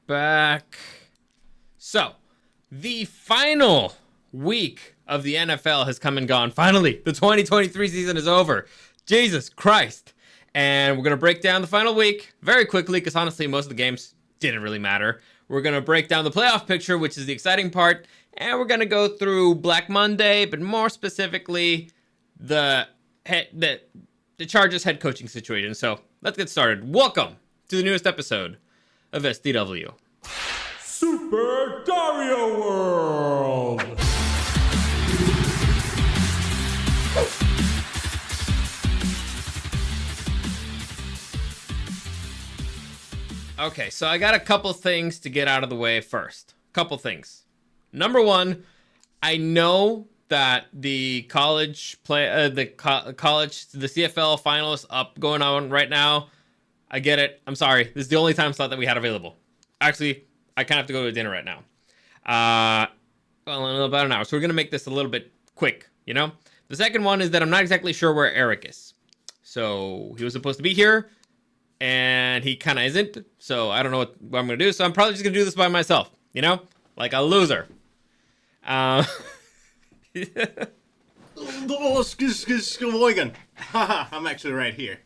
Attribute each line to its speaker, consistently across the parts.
Speaker 1: back. So, the final week of the NFL has come and gone. Finally, the 2023 season is over. Jesus Christ. And we're going to break down the final week very quickly because honestly, most of the games didn't really matter. We're going to break down the playoff picture, which is the exciting part. And we're going to go through Black Monday, but more specifically, the Chargers head coaching situation. So let's get started. Welcome to the newest episode of SDW.
Speaker 2: Super Darío World!
Speaker 1: Okay, so I got a couple things to get out of the way first. Couple things. Number one, I know that the college the CFL finals up going on right now. I get it. I'm sorry. This is the only time slot that we had available. Actually, I kind of have to go to dinner right now. Well, in about an hour. So we're going to make this a little bit quick, you know? The second one is that I'm not exactly sure where Eric is. So he was supposed to be here, and he kind of isn't. So I don't know what I'm going to do. So I'm probably just going to do this by myself, you know? Like a loser.
Speaker 2: I'm actually right here.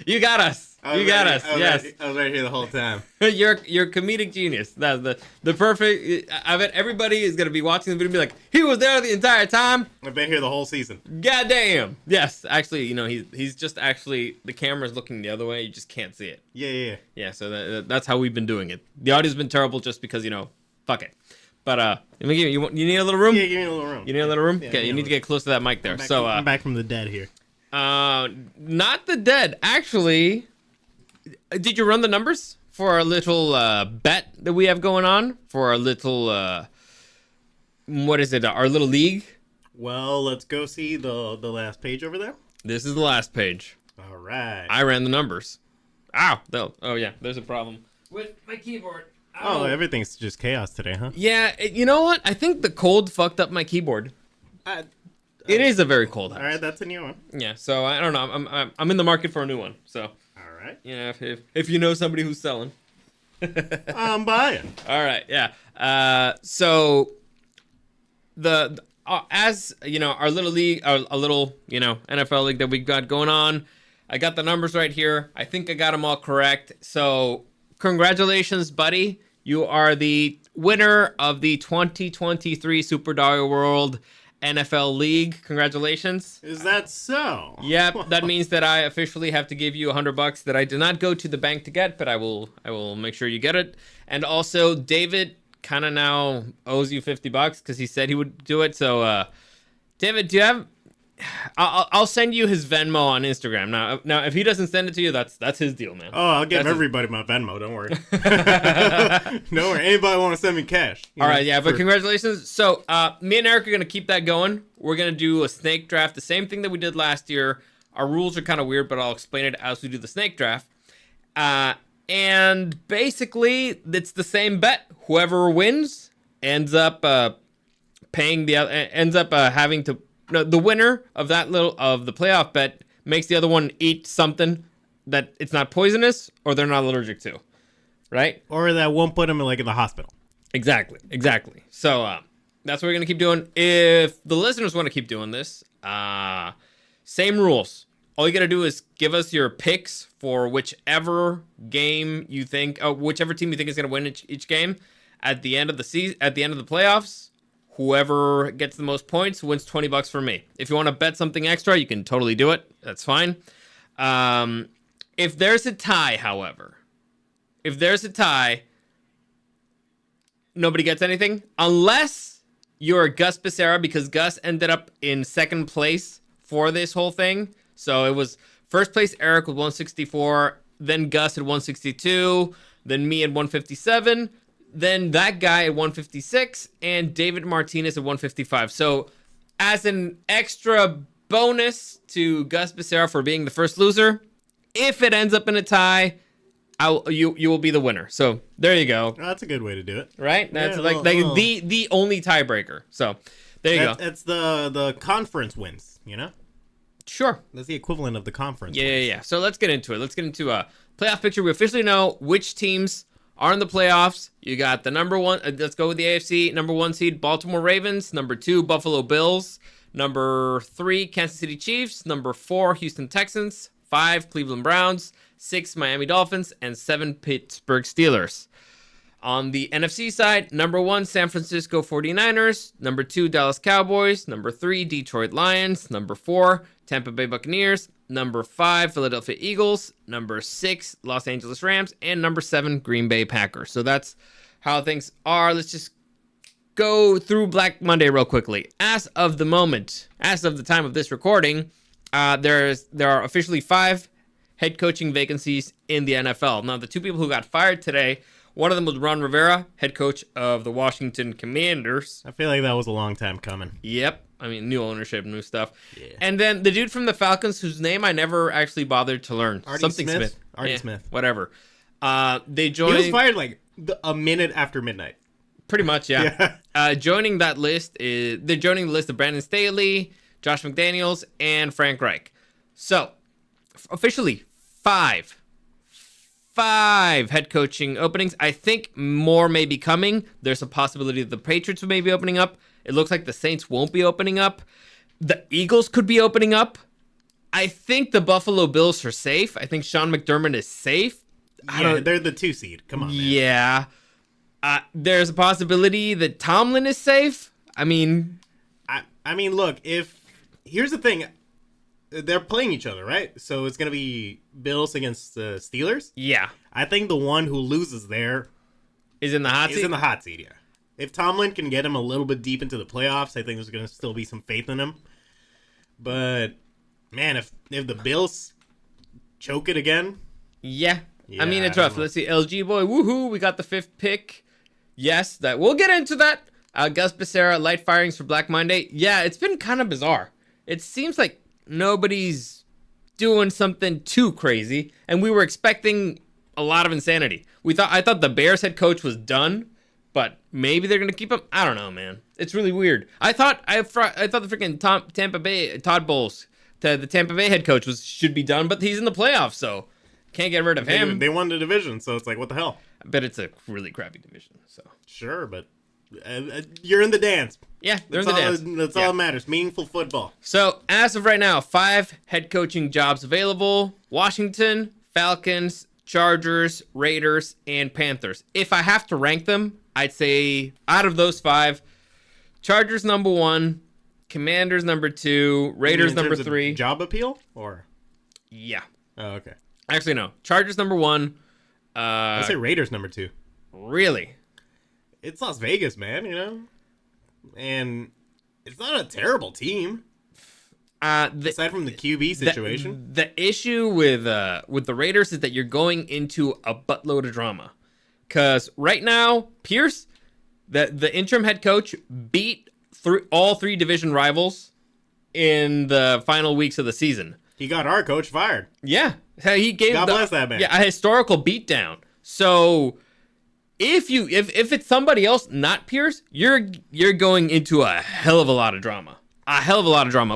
Speaker 1: You got us. You got us. Yes.
Speaker 2: I was right here the whole time.
Speaker 1: You're comedic genius. That's the perfect. I bet everybody is gonna be watching the video and be like, he was there the entire time.
Speaker 2: I've been here the whole season.
Speaker 1: Goddamn. Yes. Actually, you know, he's just actually the camera's looking the other way. You just can't see it.
Speaker 2: Yeah.
Speaker 1: Yeah. So that's how we've been doing it. The audio's been terrible just because fuck it. But let me give you need a little room.
Speaker 2: Yeah, give me a little room.
Speaker 1: You need a little room.
Speaker 2: Yeah,
Speaker 1: Okay. You need to get close to that mic there.
Speaker 2: I'm back from the dead here.
Speaker 1: Not the dead. Actually, did you run the numbers for our little bet that we have going on for our little what is it? Our little league.
Speaker 2: Well, let's go see the last page over there.
Speaker 1: This is the last page.
Speaker 2: All right.
Speaker 1: I ran the numbers. Ow! Oh yeah, there's a problem with my keyboard.
Speaker 2: Oh, everything's just chaos today, huh?
Speaker 1: Yeah. You know what? I think the cold fucked up my keyboard. It is a very cold house.
Speaker 2: All right, that's a new one.
Speaker 1: Yeah, so I don't know. I'm in the market for a new one. So.
Speaker 2: All right.
Speaker 1: Yeah, if you know somebody who's selling.
Speaker 2: I'm buying.
Speaker 1: All right. Yeah. So as you know, our little league, a little NFL league that we got going on. I got the numbers right here. I think I got them all correct. So congratulations, buddy. You are the winner of the 2023 Super Darío World NFL League. Congratulations.
Speaker 2: Is that so?
Speaker 1: Yep, that means that I officially have to give you $100 that I did not go to the bank to get, but I will make sure you get it. And also, David kind of now owes you $50 because he said he would do it. So, David, do you have? I'll send you his Venmo on Instagram. Now, if he doesn't send it to you, that's his deal, man.
Speaker 2: Oh, I'll give everybody my Venmo. Don't worry. Don't worry. Anybody want to send me cash?
Speaker 1: All right, yeah, but congratulations. So, me and Eric are gonna keep that going. We're gonna do a snake draft, the same thing that we did last year. Our rules are kind of weird, but I'll explain it as we do the snake draft. And basically, it's the same bet. Whoever wins ends up paying having to. No, the winner of the playoff bet makes the other one eat something that it's not poisonous or they're not allergic to, right?
Speaker 2: Or that won't put them in the hospital.
Speaker 1: Exactly. So that's what we're gonna keep doing. If the listeners want to keep doing this, same rules. All you gotta do is give us your picks for whichever game you think, whichever team you think is gonna win each game at the end of the season, at the end of the playoffs. Whoever gets the most points wins $20 for me. If you want to bet something extra, you can totally do it. That's fine. If there's a tie, however, nobody gets anything unless you're Gus Becerra, because Gus ended up in second place for this whole thing. So it was first place Eric with 164, then Gus at 162, then me at 157. Then that guy at 156 and David Martinez at 155. So as an extra bonus to Gus Becerra for being the first loser, if it ends up in a tie, you will be the winner. So there you go.
Speaker 2: Oh, that's a good way to do it.
Speaker 1: Right? That's the only tiebreaker. So there you go.
Speaker 2: That's the conference wins, you know?
Speaker 1: Sure.
Speaker 2: That's the equivalent of the conference.
Speaker 1: Yeah. So let's get into it. Let's get into a playoff picture. We officially know which teams are in the playoffs. You got the number one, let's go with the AFC, number 1 seed, Baltimore Ravens, number 2, Buffalo Bills, number 3, Kansas City Chiefs, number 4, Houston Texans, 5, Cleveland Browns, 6, Miami Dolphins, and 7, Pittsburgh Steelers. On the NFC side, number 1, San Francisco 49ers, number 2, Dallas Cowboys, number 3, Detroit Lions, number 4, Tampa Bay Buccaneers, number 5, Philadelphia Eagles, number 6, Los Angeles Rams, and number 7, Green Bay Packers. So that's how things are. Let's just go through Black Monday real quickly. As of the moment, as of the time of this recording, there are officially 5 head coaching vacancies in the NFL. Now, the 2 people who got fired today, one of them was Ron Rivera, head coach of the Washington Commanders.
Speaker 2: I feel like that was a long time coming.
Speaker 1: Yep. I mean, new ownership, new stuff.
Speaker 2: Yeah.
Speaker 1: And then the dude from the Falcons, whose name I never actually bothered to learn.
Speaker 2: Artie Smith.
Speaker 1: Whatever. They joined.
Speaker 2: He was fired like a minute after midnight.
Speaker 1: Pretty much, yeah. Joining that list they're joining the list of Brandon Staley, Josh McDaniels, and Frank Reich. So, officially, 5 head coaching openings. I think more may be coming. There's a possibility that the Patriots may be opening up. It looks like the Saints won't be opening up. The Eagles could be opening up. I think the Buffalo Bills are safe. I think Sean McDermott is safe.
Speaker 2: They're the 2 seed. Come on, man.
Speaker 1: Yeah. There's a possibility that Tomlin is safe. I mean,
Speaker 2: look, here's the thing. They're playing each other, right? So it's going to be Bills against the Steelers?
Speaker 1: Yeah.
Speaker 2: I think the one who loses there
Speaker 1: is in the hot seat?
Speaker 2: Is in the hot seat, yeah. If Tomlin can get him a little bit deep into the playoffs, I think there's going to still be some faith in him. But, man, if the Bills choke it again...
Speaker 1: Yeah. I mean, it's rough. Let's see. LG boy, woohoo, we got the 5th pick. Yes, we'll get into that. Gus Becerra, light firings for Black Monday. Yeah, it's been kind of bizarre. It seems like nobody's doing something too crazy, and we were expecting a lot of insanity. I thought the Bears head coach was done, but maybe they're gonna keep him. I don't know, man. It's really weird. I thought the freaking Tampa Bay Todd Bowles, the Tampa Bay head coach should be done, but he's in the playoffs, so can't get rid of him.
Speaker 2: They won the division, so it's like, what the hell?
Speaker 1: I bet it's a really crappy division. So
Speaker 2: sure, but you're in the dance.
Speaker 1: Yeah, they're in the dance.
Speaker 2: That's all that matters. Meaningful football.
Speaker 1: So, as of right now, 5 head coaching jobs available. Washington, Falcons, Chargers, Raiders, and Panthers. If I have to rank them, I'd say out of those 5, Chargers number 1, Commanders number 2, Raiders number 3.
Speaker 2: Job appeal? Or?
Speaker 1: Yeah.
Speaker 2: Oh, okay.
Speaker 1: Actually, no. Chargers number 1.
Speaker 2: I'd say Raiders number 2.
Speaker 1: Really?
Speaker 2: It's Las Vegas, man, you know? And it's not a terrible team. Aside from the QB situation.
Speaker 1: The issue with the Raiders is that you're going into a buttload of drama. Because right now, Pierce, the interim head coach, beat all 3 division rivals in the final weeks of the season.
Speaker 2: He got our coach fired.
Speaker 1: Yeah. He gave
Speaker 2: God bless that man.
Speaker 1: Yeah, a historical beatdown. So if it's somebody else, not Pierce, you're going into a hell of a lot of drama.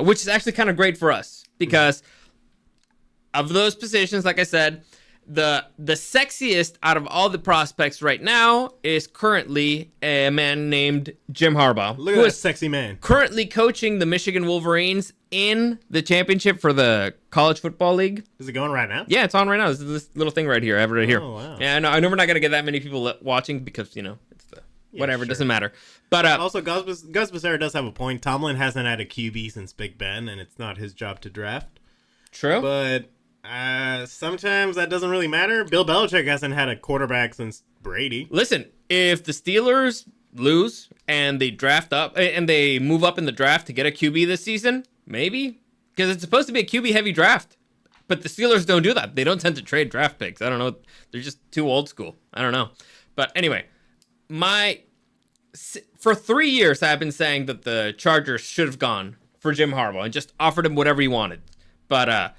Speaker 1: Which is actually kind of great for us because of those positions, like I said, the sexiest out of all the prospects right now is currently a man named Jim Harbaugh.
Speaker 2: Look at that sexy man.
Speaker 1: Currently coaching the Michigan Wolverines in the championship for the College Football League.
Speaker 2: Is it going right now?
Speaker 1: Yeah, it's on right now. This is this little thing right here. I have it right here.
Speaker 2: Oh, wow.
Speaker 1: Yeah, I know we're not going to get that many people watching because, it's the whatever. Sure. It doesn't matter. But
Speaker 2: also, Gus Becerra does have a point. Tomlin hasn't had a QB since Big Ben, and it's not his job to draft.
Speaker 1: True.
Speaker 2: But sometimes that doesn't really matter. Bill Belichick hasn't had a quarterback since Brady.
Speaker 1: Listen, if the Steelers lose and they draft up and they move up in the draft to get a QB this season, maybe, because it's supposed to be a QB heavy draft, but the Steelers don't do that. They don't tend to trade draft picks. I don't know. They're just too old school. I don't know. But anyway, for 3 years, I've been saying that the Chargers should have gone for Jim Harbaugh and just offered him whatever he wanted. But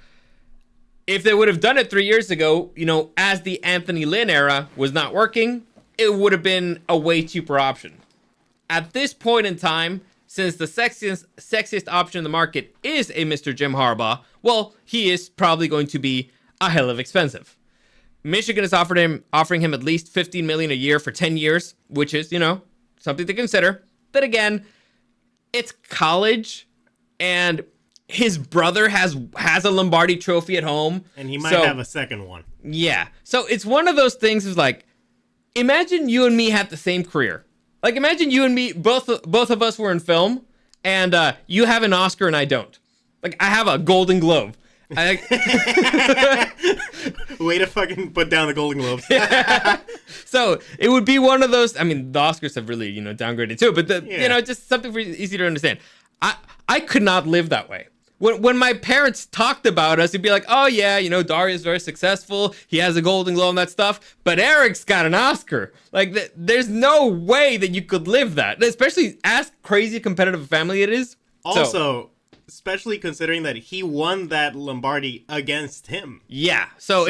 Speaker 1: if they would have done it 3 years ago, as the Anthony Lynn era was not working, it would have been a way cheaper option. At this point in time, since the sexiest option in the market is a Mr. Jim Harbaugh, well, he is probably going to be a hell of expensive. Michigan is offering him at least $15 million a year for 10 years, which is, something to consider. But again, it's college, and his brother has a Lombardi trophy at home.
Speaker 2: And he might have a second one.
Speaker 1: Yeah. So it's one of those things is like, imagine you and me had the same career. Like, imagine you and me, both of us were in film, and you have an Oscar and I don't. Like, I have a Golden Globe. Way
Speaker 2: to fucking put down the Golden Globes.
Speaker 1: So it would be one of those. I mean, the Oscars have really, downgraded too, but just something for easy to understand. I could not live that way. When my parents talked about us, it'd be like, oh yeah, Dario's very successful. He has a Golden Globe and that stuff, but Eric's got an Oscar. Like, there's no way that you could live that, especially as crazy competitive a family it is.
Speaker 2: Also, especially considering that he won that Lombardi against him.
Speaker 1: Yeah, so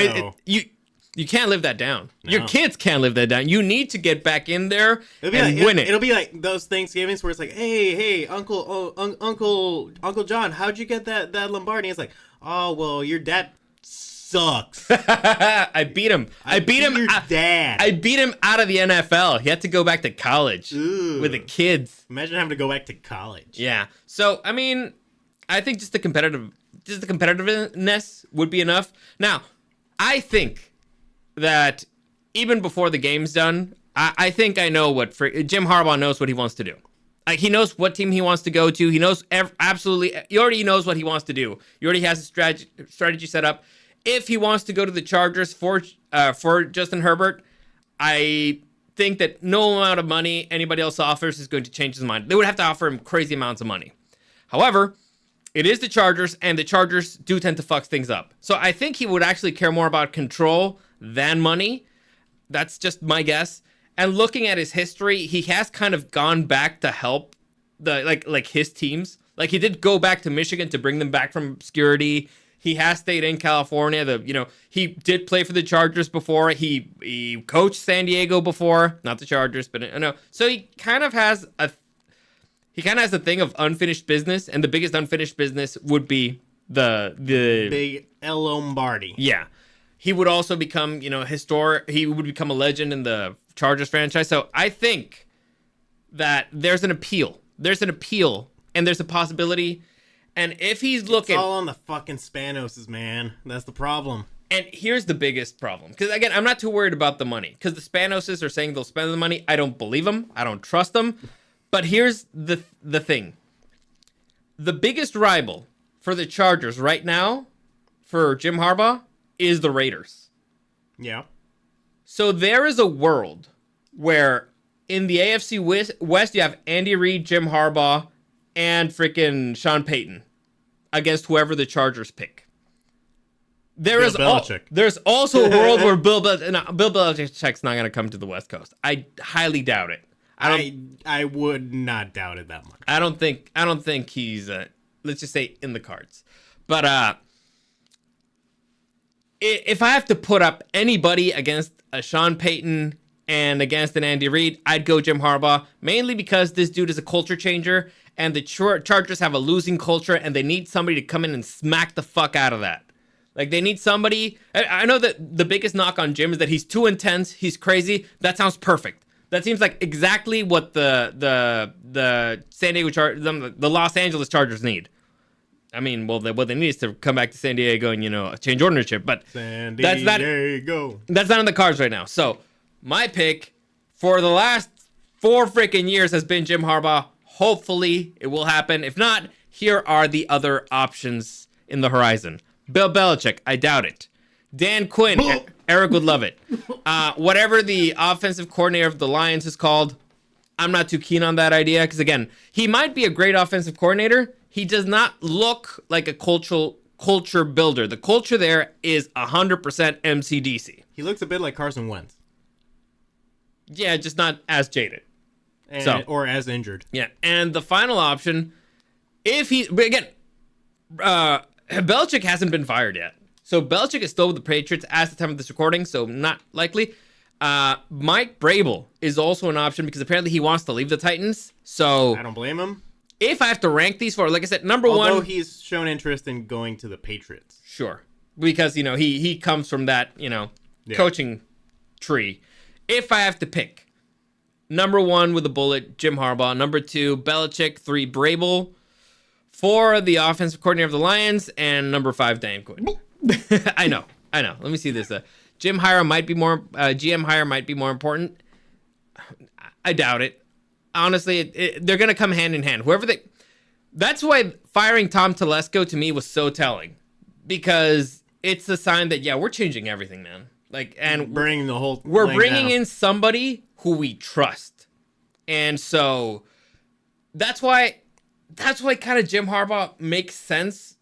Speaker 1: you can't live that down. No. Your kids can't live that down. You need to get back in there and win it.
Speaker 2: It'll be like those Thanksgivings where it's like, hey, Uncle John, how'd you get that Lombardi? It's like, oh, well, your dad sucks.
Speaker 1: I beat him. I beat him.
Speaker 2: Your dad.
Speaker 1: I beat him out of the NFL. He had to go back to college with the kids.
Speaker 2: Imagine having to go back to college.
Speaker 1: Yeah. So I mean, I think just the competitiveness would be enough. Now, I think that even before the game's done, I think I know what Jim Harbaugh knows what he wants to do. Like, he knows what team he wants to go to. He knows absolutely. He already knows what he wants to do. He already has a strategy set up. If he wants to go to the Chargers for Justin Herbert, I think that no amount of money anybody else offers is going to change his mind. They would have to offer him crazy amounts of money. However, it is the Chargers, and the Chargers do tend to fuck things up. So I think he would actually care more about control than money. That's just my guess. And looking at his history, he has kind of gone back to help the like his teams. Like, he did go back to Michigan to bring them back from obscurity. He has stayed in California. He did play for the Chargers before. He coached San Diego before, not the Chargers, but no. So he kind of has a thing of unfinished business, and the biggest unfinished business would be the
Speaker 2: big El Lombardi.
Speaker 1: Yeah. He would also become, he would become a legend in the Chargers franchise. So I think that there's an appeal. And there's a possibility. And if he's looking...
Speaker 2: It's all on the fucking Spanoses, man. That's the problem.
Speaker 1: And here's the biggest problem. Because, again, I'm not too worried about the money. Because the Spanoses are saying they'll spend the money. I don't believe them. I don't trust them. But here's the thing. The biggest rival for the Chargers right now, for Jim Harbaugh, is the Raiders.
Speaker 2: Yeah.
Speaker 1: So there is a world where in the AFC West, you have Andy Reid, Jim Harbaugh, and freaking Sean Payton against whoever the Chargers pick. There's also a world where Bill Belichick's not going to come to the West Coast. I highly doubt it.
Speaker 2: I would not doubt it that much.
Speaker 1: I don't think he's let's just say in the cards. But if I have to put up anybody against a Sean Payton and against an Andy Reid, I'd go Jim Harbaugh, mainly because this dude is a culture changer, and the Chargers have a losing culture, and they need somebody to come in and smack the fuck out of that. Like, they need somebody... I know that the biggest knock on Jim is that he's too intense, he's crazy. That sounds perfect. That seems like exactly what the San Diego the Los Angeles Chargers need. I mean, well, what they need is to come back to San Diego and, change ownership. But that's not in the cards right now. So my pick for the last 4 freaking years has been Jim Harbaugh. Hopefully it will happen. If not, here are the other options in the horizon. Bill Belichick, I doubt it. Dan Quinn, Eric would love it. Whatever the offensive coordinator of the Lions is called, I'm not too keen on that idea. Because, again, he might be a great offensive coordinator. He does not look like a culture builder. The culture there is 100% MCDC.
Speaker 2: He looks a bit like Carson Wentz.
Speaker 1: Yeah, just not as jaded.
Speaker 2: Or as injured.
Speaker 1: Yeah, and the final option, Belichick hasn't been fired yet. So Belichick is still with the Patriots at the time of this recording, so not likely. Mike Vrabel is also an option because apparently he wants to leave the Titans. So
Speaker 2: I don't blame him.
Speaker 1: If I have to rank these four, like I said, number one...
Speaker 2: Although he's shown interest in going to the Patriots.
Speaker 1: Sure. Because, he comes from that, coaching tree. If I have to pick, number 1 with a bullet, Jim Harbaugh. Number 2, Belichick. 3, Brable. 4, the offensive coordinator of the Lions, and number 5, Dan Quinn. I know. Let me see this. GM hire might be more important. I doubt it. Honestly, they're gonna come hand in hand. That's why firing Tom Telesco to me was so telling, because it's a sign that we're changing everything, man. And we're bringing in somebody who we trust, and so that's why kind of Jim Harbaugh makes sense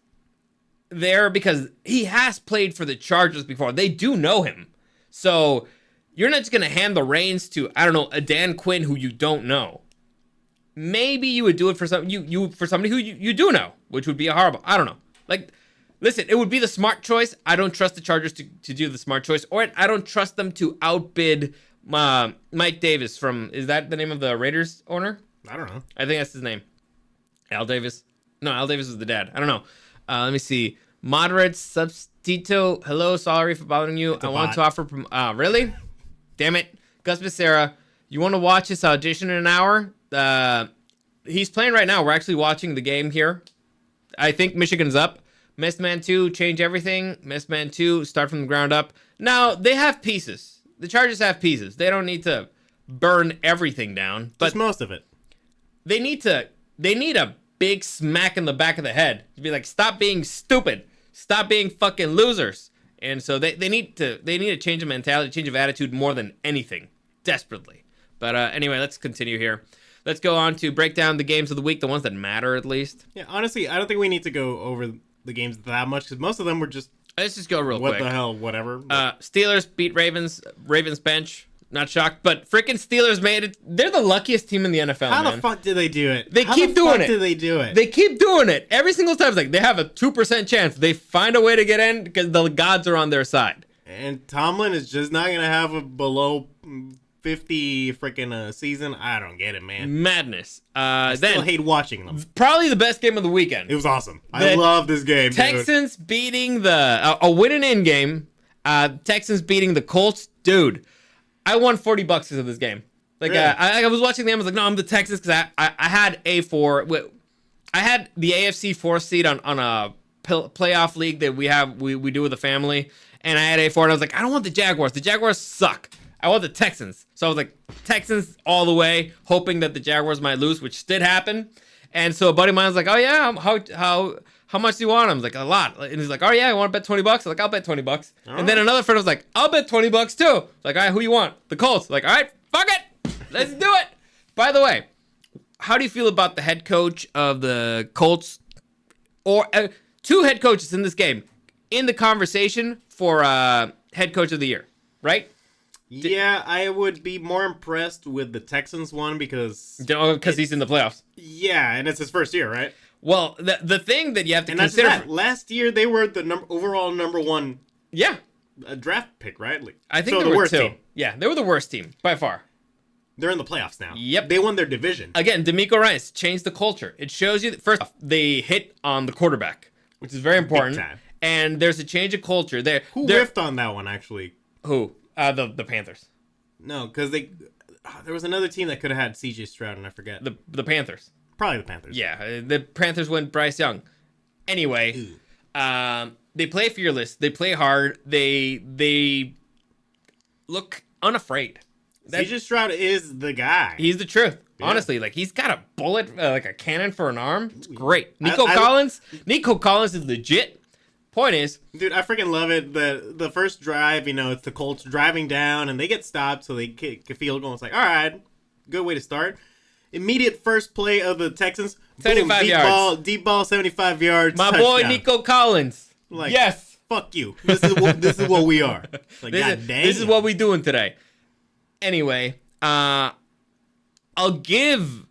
Speaker 1: there, because he has played for the Chargers before. They do know him. So you're not just going to hand the reins to, I don't know, a Dan Quinn who you don't know. Maybe you would do it for for somebody who you do know, which would be a Harbaugh. I don't know. Listen, it would be the smart choice. I don't trust the Chargers to do the smart choice, or I don't trust them to outbid Mike Davis is that the name of the Raiders owner?
Speaker 2: I don't know.
Speaker 1: I think that's his name. Al Davis. No, Al Davis is the dad. I don't know. Let me see. Moderate substituto. Hello, sorry for bothering you. I want to offer. Really? Damn it. Gus Becerra, you want to watch his audition in an hour? He's playing right now. We're actually watching the game here. I think Michigan's up. Missed Man 2, change everything. Missed Man 2, start from the ground up. Now, they have pieces. The Chargers have pieces. They don't need to burn everything down. But
Speaker 2: just most of it.
Speaker 1: They need a big smack in the back of the head to be like, stop being stupid, stop being fucking losers. And so they need a change of mentality, change of attitude more than anything, desperately. But anyway, let's continue here. Let's go on to break down the games of the week, the ones that matter at least.
Speaker 2: Yeah, honestly, I don't think we need to go over the games that much, because most of them were just,
Speaker 1: let's just go real quick.
Speaker 2: What the hell, whatever.
Speaker 1: Steelers beat Ravens bench. Not shocked, but freaking Steelers made it. They're the luckiest team in the NFL,
Speaker 2: How
Speaker 1: man.
Speaker 2: the fuck did they do it?
Speaker 1: They keep doing it.
Speaker 2: How the fuck did they do it?
Speaker 1: They keep doing it. Every single time, it's like they have a 2% chance. They find a way to get in because the gods are on their side.
Speaker 2: And Tomlin is just not going to have a below 50 freaking season. I don't get it, man.
Speaker 1: Madness.
Speaker 2: I still hate watching them.
Speaker 1: Probably the best game of the weekend.
Speaker 2: It was awesome. I love this game,
Speaker 1: Texans beating a win and in game. Texans beating the Colts. Dude, I won $40 because of this game.
Speaker 2: Really?
Speaker 1: I was watching the game. I was like, no, I'm the Texans, because I had A4. I had the AFC 4th seed on a playoff league that we do with the family, and I had A4, and I was like, I don't want the Jaguars. The Jaguars suck. I want the Texans. So I was like, Texans all the way, hoping that the Jaguars might lose, which did happen. And so a buddy of mine was like, oh yeah, how much do you want? I was like, a lot. And he's like, oh yeah, I want to bet $20. I was like, I'll bet $20. And then another friend was like, I'll bet $20 too. Like, all right, who you want? The Colts. Like, all right, fuck it. Let's do it. By the way, how do you feel about the head coach of the Colts? Or 2 head coaches in this game in the conversation for head coach of the year, right?
Speaker 2: Yeah, I would be more impressed with the Texans one because
Speaker 1: he's in the playoffs.
Speaker 2: Yeah, and it's his first year, right?
Speaker 1: Well, the thing that you have to
Speaker 2: consider,
Speaker 1: consider...
Speaker 2: last year they were the overall number 1 draft pick, right?
Speaker 1: I think they were worst 2. Team. Yeah, they were the worst team, by far.
Speaker 2: They're in the playoffs now.
Speaker 1: Yep.
Speaker 2: They won their division.
Speaker 1: Again, DeMeco Ryans changed the culture. It shows you that, first off, they hit on the quarterback, which is very important. Big time. And there's a change of culture there.
Speaker 2: Who riffed on that one, actually?
Speaker 1: Who? The Panthers.
Speaker 2: No, because there was another team that could have had CJ Stroud, and I forget.
Speaker 1: The Panthers.
Speaker 2: Probably the Panthers.
Speaker 1: Yeah, the Panthers went Bryce Young. Anyway, they play fearless. They play hard. They look unafraid.
Speaker 2: CJ Stroud is the guy.
Speaker 1: He's the truth. Yeah. Honestly, he's got a bullet, like a cannon for an arm. It's great. Nico Collins is legit. Point is,
Speaker 2: dude, I freaking love it. The first drive, it's the Colts driving down, and they get stopped, so they kick a field goal. It's like, all right, good way to start. Immediate first play of the Texans.
Speaker 1: 75
Speaker 2: boom,
Speaker 1: yards.
Speaker 2: Deep ball, 75 yards.
Speaker 1: My
Speaker 2: touchdown.
Speaker 1: boy Nico Collins. Yes.
Speaker 2: Fuck you. This is what we are.
Speaker 1: This is what we doing today. Anyway, I'll give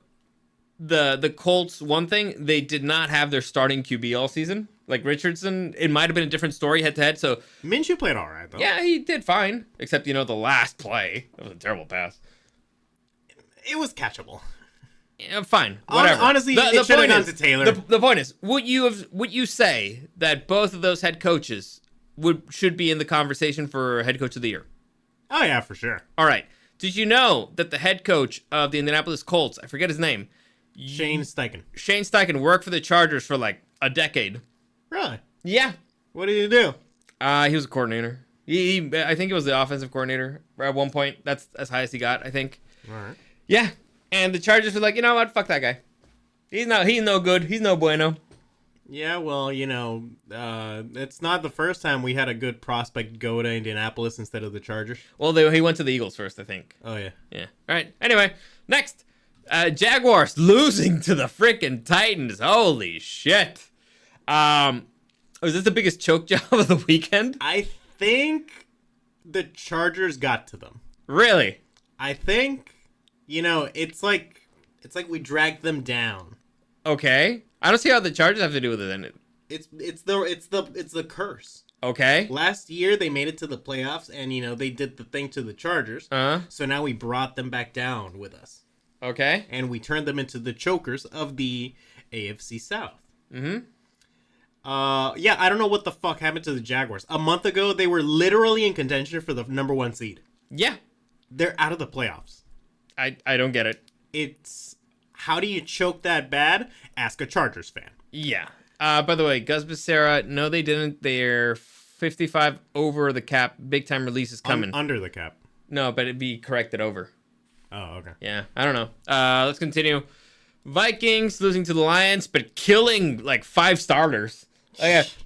Speaker 1: the Colts one thing. They did not have their starting QB all season. Like Richardson, it might have been a different story head-to-head. So
Speaker 2: Minshew played all right, though.
Speaker 1: Yeah, he did fine. Except, the last play. That was a terrible pass.
Speaker 2: It was catchable.
Speaker 1: Yeah, fine. Whatever.
Speaker 2: Honestly, it should have gone to Taylor.
Speaker 1: The point is, would you say that both of those head coaches should be in the conversation for head coach of the year.
Speaker 2: Oh, yeah, for sure.
Speaker 1: All right. Did you know that the head coach of the Indianapolis Colts, I forget his name,
Speaker 2: Shane Steichen
Speaker 1: worked for the Chargers for like a decade.
Speaker 2: Really?
Speaker 1: Yeah.
Speaker 2: What did he do?
Speaker 1: He was a coordinator. I think he was the offensive coordinator at one point. That's as high as he got, I think.
Speaker 2: All right.
Speaker 1: Yeah. And the Chargers were like, you know what? Fuck that guy. He's no good. He's no bueno.
Speaker 2: Yeah, well, it's not the first time we had a good prospect go to Indianapolis instead of the Chargers.
Speaker 1: Well, he went to the Eagles first, I think.
Speaker 2: Oh, yeah.
Speaker 1: Yeah. All right. Anyway, next. Jaguars losing to the freaking Titans. Holy shit. Was this the biggest choke job of the weekend?
Speaker 2: I think the Chargers got to them.
Speaker 1: Really?
Speaker 2: I think, it's like we dragged them down.
Speaker 1: Okay. I don't see how the Chargers have to do with it then.
Speaker 2: It's the curse.
Speaker 1: Okay.
Speaker 2: Last year they made it to the playoffs and they did the thing to the Chargers. So now we brought them back down with us.
Speaker 1: Okay.
Speaker 2: And we turned them into the chokers of the AFC South.
Speaker 1: Mm-hmm.
Speaker 2: Yeah, I don't know what the fuck happened to the Jaguars. A month ago they were literally in contention for the number 1 seed.
Speaker 1: Yeah.
Speaker 2: They're out of the playoffs.
Speaker 1: I don't get it.
Speaker 2: It's how do you choke that bad? Ask a Chargers fan.
Speaker 1: Yeah. By the way, Gus Becerra, no, they didn't. They're 55 over the cap. Big time release is coming.
Speaker 2: Under the cap.
Speaker 1: No, but it'd be corrected over.
Speaker 2: Oh, okay.
Speaker 1: Yeah, I don't know. Let's continue. Vikings losing to the Lions, but killing like 5 starters.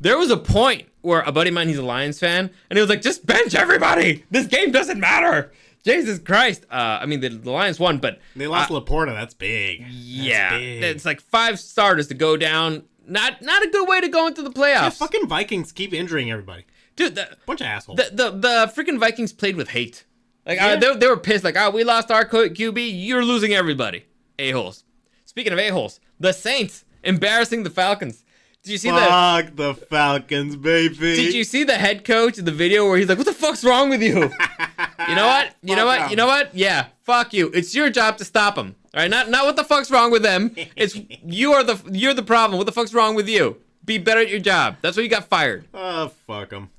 Speaker 1: There was a point where a buddy of mine, he's a Lions fan, and he was like, just bench everybody. This game doesn't matter. Jesus Christ. I mean, the Lions won, but...
Speaker 2: They lost Laporta. That's big.
Speaker 1: Yeah.
Speaker 2: That's big.
Speaker 1: It's like 5 starters to go down. Not a good way to go into the playoffs.
Speaker 2: Yeah, fucking Vikings keep injuring everybody.
Speaker 1: Dude,
Speaker 2: bunch of assholes.
Speaker 1: The freaking Vikings played with hate. Like,
Speaker 2: yeah.
Speaker 1: they were pissed. Like, we lost our QB. You're losing everybody. A-holes. Speaking of a-holes, the Saints embarrassing the Falcons. Did you see
Speaker 2: Fuck the Falcons, baby.
Speaker 1: Did you see the head coach in the video where he's like, what the fuck's wrong with you? You know what? You know what? Yeah, fuck you. It's your job to stop them. All right? Not what the fuck's wrong with them. It's you're the problem. What the fuck's wrong with you? Be better at your job. That's why you got fired.
Speaker 2: Oh, fuck them.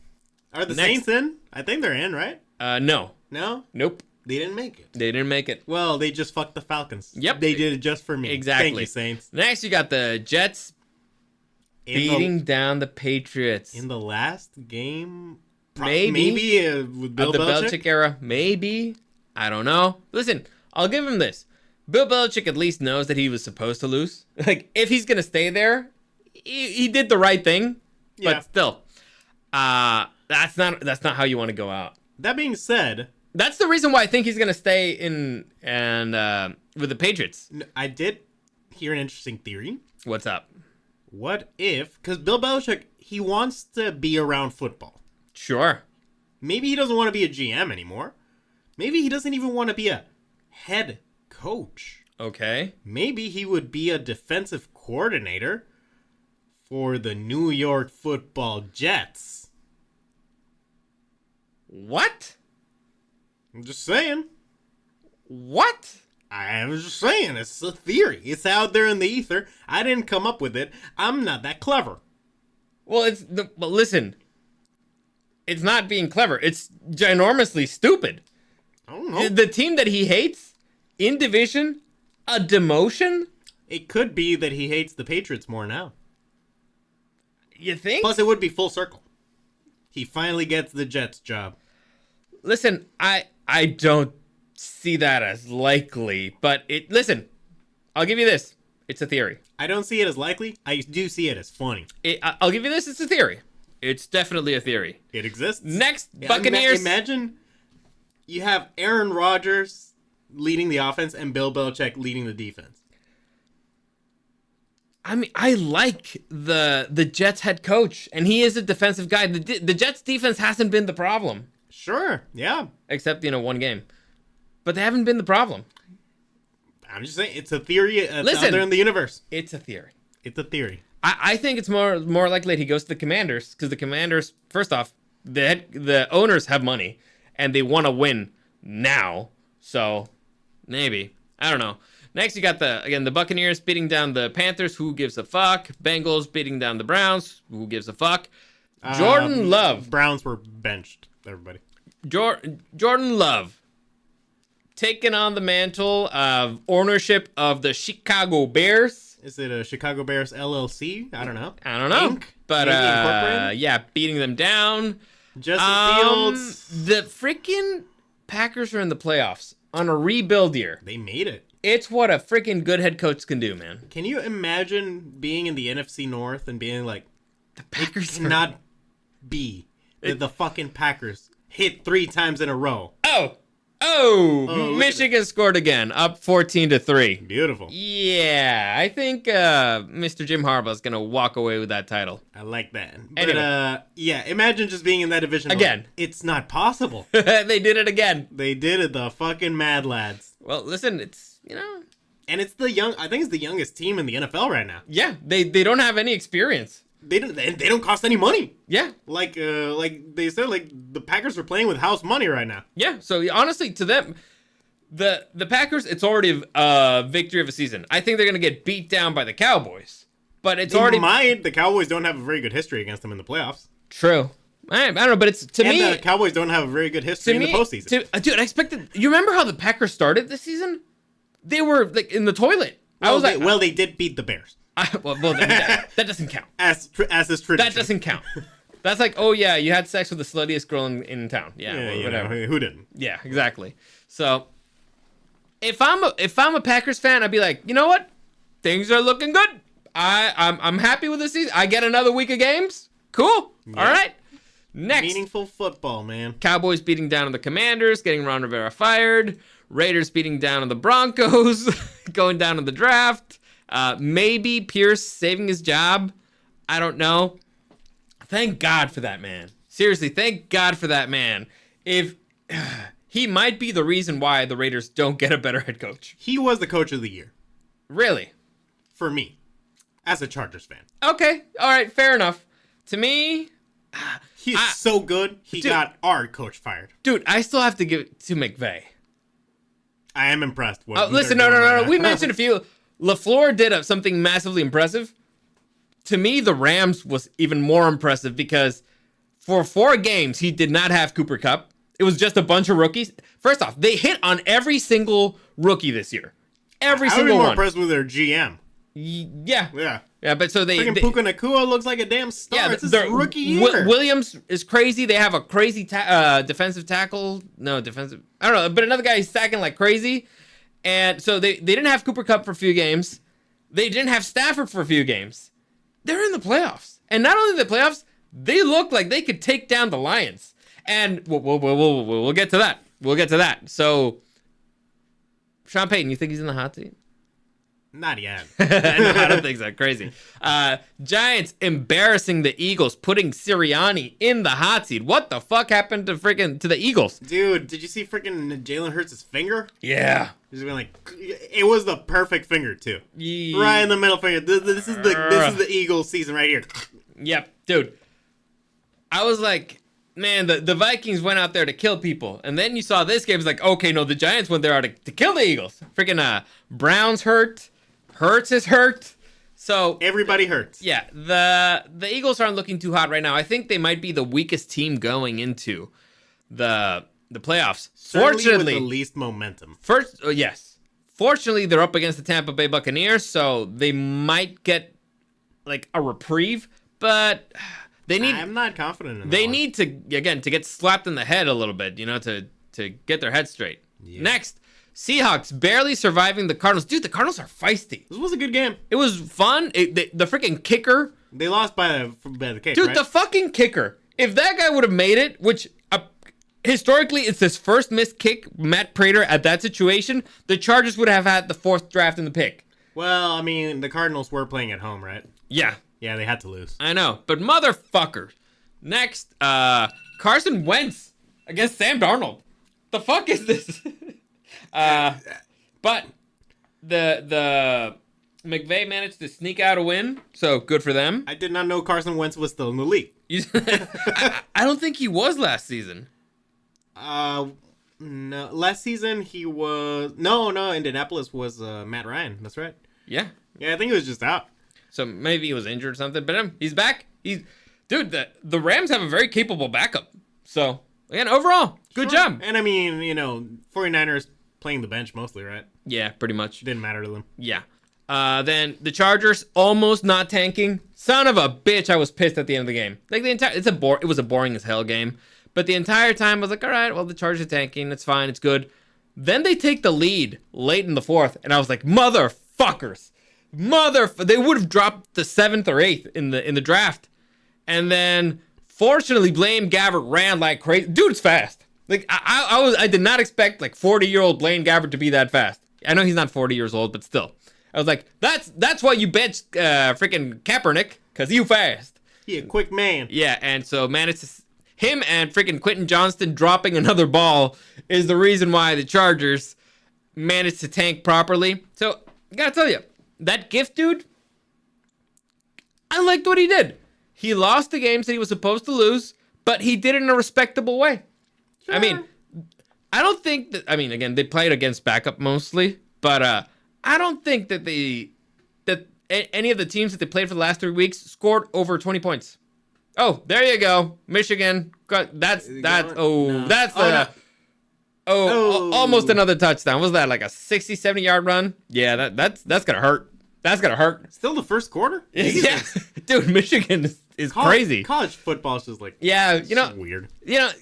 Speaker 2: Are the Saints in? I think they're in, right?
Speaker 1: No.
Speaker 2: No?
Speaker 1: Nope.
Speaker 2: They didn't make it.
Speaker 1: They didn't make it.
Speaker 2: Well, they just fucked the Falcons.
Speaker 1: Yep.
Speaker 2: They did it just for me.
Speaker 1: Exactly.
Speaker 2: Thank you, Saints.
Speaker 1: Next, you got the Jets beating down the Patriots.
Speaker 2: In the last game?
Speaker 1: Maybe
Speaker 2: with Bill
Speaker 1: of the
Speaker 2: Belichick?
Speaker 1: Belichick era. Maybe. I don't know. Listen, I'll give him this. Bill Belichick at least knows that he was supposed to lose. Like, if he's going to stay there, he did the right thing.
Speaker 2: Yeah.
Speaker 1: But still, that's not how you want to go out.
Speaker 2: That being said...
Speaker 1: That's the reason why I think he's going to stay in and with the Patriots.
Speaker 2: I did hear an interesting theory.
Speaker 1: What's up?
Speaker 2: What if... Because Bill Belichick, he wants to be around football.
Speaker 1: Sure.
Speaker 2: Maybe he doesn't want to be a GM anymore. Maybe he doesn't even want to be a head coach.
Speaker 1: Okay.
Speaker 2: Maybe he would be a defensive coordinator for the New York Football Jets.
Speaker 1: What?
Speaker 2: I'm just saying.
Speaker 1: What?
Speaker 2: I was just saying. It's a theory. It's out there in the ether. I didn't come up with it. I'm not that clever.
Speaker 1: Well, but listen. It's not being clever. It's ginormously stupid.
Speaker 2: I don't know.
Speaker 1: The team that he hates in division, a demotion?
Speaker 2: It could be that he hates the Patriots more now.
Speaker 1: You think?
Speaker 2: Plus, it would be full circle. He finally gets the Jets job.
Speaker 1: Listen, I don't see that as likely, but listen, I'll give you this. It's a theory.
Speaker 2: I don't see it as likely. I do see it as funny.
Speaker 1: I'll give you this. It's a theory. It's definitely a theory.
Speaker 2: It exists.
Speaker 1: Next, Buccaneers.
Speaker 2: Imagine you have Aaron Rodgers leading the offense and Bill Belichick leading the defense.
Speaker 1: I mean, I like the Jets head coach, and he is a defensive guy. The Jets defense hasn't been the problem.
Speaker 2: Sure, yeah.
Speaker 1: Except, one game. But they haven't been the problem.
Speaker 2: I'm just saying, it's a theory out
Speaker 1: Listen,
Speaker 2: there in the universe.
Speaker 1: It's a theory.
Speaker 2: It's a theory.
Speaker 1: I think it's more likely that he goes to the Commanders, because the Commanders, first off, the owners have money, and they want to win now. So, maybe. I don't know. Next, you got the Buccaneers beating down the Panthers. Who gives a fuck? Bengals beating down the Browns. Who gives a fuck? Jordan Love.
Speaker 2: Browns were benched, everybody.
Speaker 1: Jordan Love taking on the mantle of ownership of the Chicago Bears.
Speaker 2: Is it a Chicago Bears LLC? I don't know.
Speaker 1: Inc? But yeah, beating them down.
Speaker 2: Justin Fields.
Speaker 1: The freaking Packers are in the playoffs on a rebuild year.
Speaker 2: They made it.
Speaker 1: It's what a freaking good head coach can do, man.
Speaker 2: Can you imagine being in the NFC North and being like,
Speaker 1: the Packers
Speaker 2: cannot be that the fucking Packers hit 3 times in a row?
Speaker 1: Michigan scored again, up 14-3.
Speaker 2: Beautiful.
Speaker 1: Yeah, I think Mr. Jim Harbaugh is gonna walk away with that title.
Speaker 2: I like that.
Speaker 1: Anyway.
Speaker 2: But yeah, imagine just being in that division
Speaker 1: again.
Speaker 2: It's not possible.
Speaker 1: They did it again.
Speaker 2: They did it, the fucking Mad Lads.
Speaker 1: Well, listen, it's
Speaker 2: and it's I think it's the youngest team in the NFL right now.
Speaker 1: Yeah, they don't have any experience.
Speaker 2: They don't cost any money.
Speaker 1: Yeah.
Speaker 2: Like they said, like the Packers are playing with house money right now.
Speaker 1: Yeah. So honestly, to them, the Packers, it's already a victory of a season. I think they're gonna get beat down by the Cowboys, but
Speaker 2: the Cowboys don't have a very good history against them in the playoffs.
Speaker 1: True. I don't know, but it's to me.
Speaker 2: And the Cowboys don't have a very good history in the postseason.
Speaker 1: Dude, I expected. You remember how the Packers started this season? They were like in the toilet.
Speaker 2: They did beat the Bears.
Speaker 1: That doesn't count.
Speaker 2: As is tradition.
Speaker 1: That doesn't count. That's like, oh yeah, you had sex with the sluttiest girl in town. Yeah, whatever.
Speaker 2: Who didn't?
Speaker 1: Yeah, exactly. So, if I'm a Packers fan, I'd be like, you know what? Things are looking good. I'm happy with this season. I get another week of games. Cool. Yeah. All right. Next.
Speaker 2: Meaningful football, man.
Speaker 1: Cowboys beating down on the Commanders, getting Ron Rivera fired. Raiders beating down on the Broncos, going down in the draft. Maybe Pierce saving his job. I don't know. Thank God for that man. Seriously, thank God for that man. If he might be the reason why the Raiders don't get a better head coach.
Speaker 2: He was the coach of the year.
Speaker 1: Really?
Speaker 2: For me, as a Chargers fan.
Speaker 1: Okay. All right. Fair enough. To me,
Speaker 2: he's so good. He got our coach fired.
Speaker 1: Dude, I still have to give it to McVay.
Speaker 2: I am impressed.
Speaker 1: Listen, no. We mentioned a few. LaFleur did something massively impressive. To me, the Rams was even more impressive because for 4 games, he did not have Cooper Kupp. It was just a bunch of rookies. First off, they hit on every single rookie this year. Every single one.
Speaker 2: I'm more impressed with their GM.
Speaker 1: Yeah, but so
Speaker 2: freaking Puka Nacua looks like a damn star. Yeah, it's his rookie year.
Speaker 1: Williams is crazy. They have a crazy defensive tackle. No, defensive. I don't know, but another guy is sacking like crazy. And so they didn't have Cooper Kupp for a few games. They didn't have Stafford for a few games. They're in the playoffs. And not only the playoffs, they look like they could take down the Lions. And we'll get to that. We'll get to that. So, Sean Payton, you think he's in the hot seat?
Speaker 2: Not yet.
Speaker 1: No, I don't think so. Crazy. Giants embarrassing the Eagles, putting Sirianni in the hot seat. What the fuck happened to the Eagles?
Speaker 2: Dude, did you see freaking Jalen Hurts' finger?
Speaker 1: Yeah.
Speaker 2: He's been like, it was the perfect finger too. Right in the middle finger. This is the Eagles season right here.
Speaker 1: Yep, dude. I was like, man, the Vikings went out there to kill people, and then you saw this game. It's like, okay, no, the Giants went there to kill the Eagles. Freaking Browns hurt. Hurts is hurt. So
Speaker 2: everybody hurts.
Speaker 1: Yeah, the Eagles aren't looking too hot right now. I think they might be the weakest team going into the playoffs.
Speaker 2: Certainly fortunately, with the least momentum.
Speaker 1: Yes. Fortunately, they're up against the Tampa Bay Buccaneers, so they might get like a reprieve, but
Speaker 2: I'm not confident in that.
Speaker 1: They need to get slapped in the head a little bit, to get their head straight. Yeah. Next, Seahawks barely surviving the Cardinals. Dude, the Cardinals are feisty.
Speaker 2: This was a good game.
Speaker 1: It was fun. The freaking kicker.
Speaker 2: They lost by the kick,
Speaker 1: dude,
Speaker 2: right?
Speaker 1: The fucking kicker. If that guy would have made it, which historically it's his first missed kick, Matt Prater, at that situation, the Chargers would have had the 4th draft in the pick.
Speaker 2: Well, I mean, the Cardinals were playing at home, right?
Speaker 1: Yeah.
Speaker 2: Yeah, they had to lose.
Speaker 1: I know. But motherfuckers. Next, Carson Wentz against Sam Darnold. The fuck is this? But the McVay managed to sneak out a win, so good for them.
Speaker 2: I did not know Carson Wentz was still in the league.
Speaker 1: I don't think he was last season.
Speaker 2: No, last season he was no. Indianapolis was Matt Ryan. That's right.
Speaker 1: Yeah,
Speaker 2: I think he was just out.
Speaker 1: So maybe he was injured or something. But he's back. dude, the Rams have a very capable backup. So, again, overall, good job.
Speaker 2: And I mean, 49ers playing the bench mostly, right?
Speaker 1: Yeah, pretty much.
Speaker 2: Didn't matter to them.
Speaker 1: Yeah. Then the Chargers almost not tanking. Son of a bitch, I was pissed at the end of the game. Like it was a boring as hell game. But the entire time I was like, all right, well, the Chargers are tanking. It's fine. It's good. Then they take the lead late in the fourth. And I was like, motherfuckers. They would have dropped the 7th or 8th in the draft. And then, fortunately, Blaine Gabbert ran like crazy. Dude's fast. Like, I did not expect, like, 40-year-old Blaine Gabbert to be that fast. I know he's not 40 years old, but still. I was like, that's why you benched freaking Kaepernick, because you fast.
Speaker 2: He a quick man.
Speaker 1: Yeah, and so, man, it's him and freaking Quentin Johnston dropping another ball is the reason why the Chargers managed to tank properly. So, I gotta tell you, that Gift dude, I liked what he did. He lost the games that he was supposed to lose, but he did it in a respectable way. Sure. I mean, I don't think that, again, they played against backup mostly, but I don't think that any of the teams that they played for the last 3 weeks scored over 20 points. Oh, there you go. Michigan. Almost another touchdown. Was that like a 60, 70-yard run? Yeah, that's going to hurt. That's going to hurt.
Speaker 2: Still the first quarter?
Speaker 1: Yeah. Dude, Michigan is crazy.
Speaker 2: College football is just like, weird.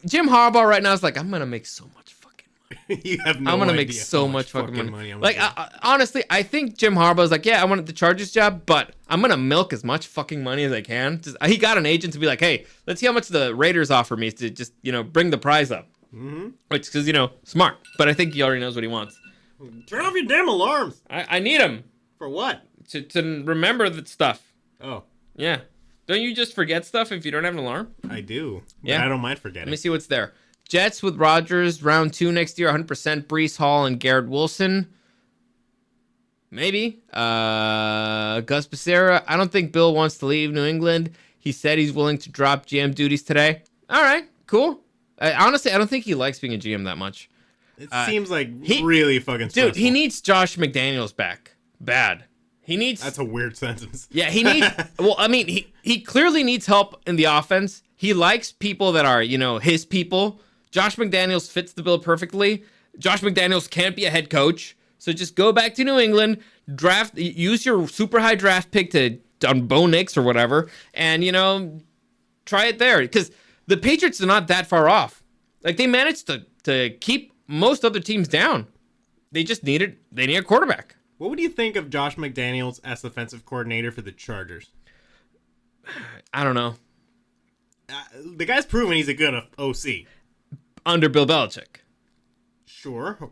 Speaker 1: Jim Harbaugh right now is like, I'm going to make so much fucking money.
Speaker 2: You have no idea.
Speaker 1: I'm going to make so much fucking money. Like, honestly, I think Jim Harbaugh is like, yeah, I wanted the Chargers job, but I'm going to milk as much fucking money as I can. He got an agent to be like, hey, let's see how much the Raiders offer me to just, bring the prize up.
Speaker 2: Mm-hmm.
Speaker 1: Which, because, smart. But I think he already knows what he wants.
Speaker 2: Turn off your damn alarms.
Speaker 1: I need him.
Speaker 2: For what?
Speaker 1: To remember that stuff.
Speaker 2: Oh.
Speaker 1: Yeah. Don't you just forget stuff if you don't have an alarm?
Speaker 2: I do.
Speaker 1: Yeah.
Speaker 2: I don't mind forgetting.
Speaker 1: Let me see what's there. Jets with Rodgers, round 2 next year, 100% Breece Hall and Garrett Wilson. Maybe. Gus Becerra. I don't think Bill wants to leave New England. He said he's willing to drop GM duties today. All right, cool. Honestly, I don't think he likes being a GM that much.
Speaker 2: It seems like really fucking stressful.
Speaker 1: Dude, he needs Josh McDaniels back. Bad.
Speaker 2: That's a weird sentence.
Speaker 1: Yeah, he needs... Well, he clearly needs help in the offense. He likes people that are, his people. Josh McDaniels fits the bill perfectly. Josh McDaniels can't be a head coach. So just go back to New England, use your super high draft pick on Bo Nix or whatever, and, try it there. Because the Patriots are not that far off. Like, they managed to keep most other teams down. They need a quarterback.
Speaker 2: What would you think of Josh McDaniels as offensive coordinator for the Chargers?
Speaker 1: I don't know.
Speaker 2: The guy's proven he's a good OC.
Speaker 1: Under Bill Belichick.
Speaker 2: Sure.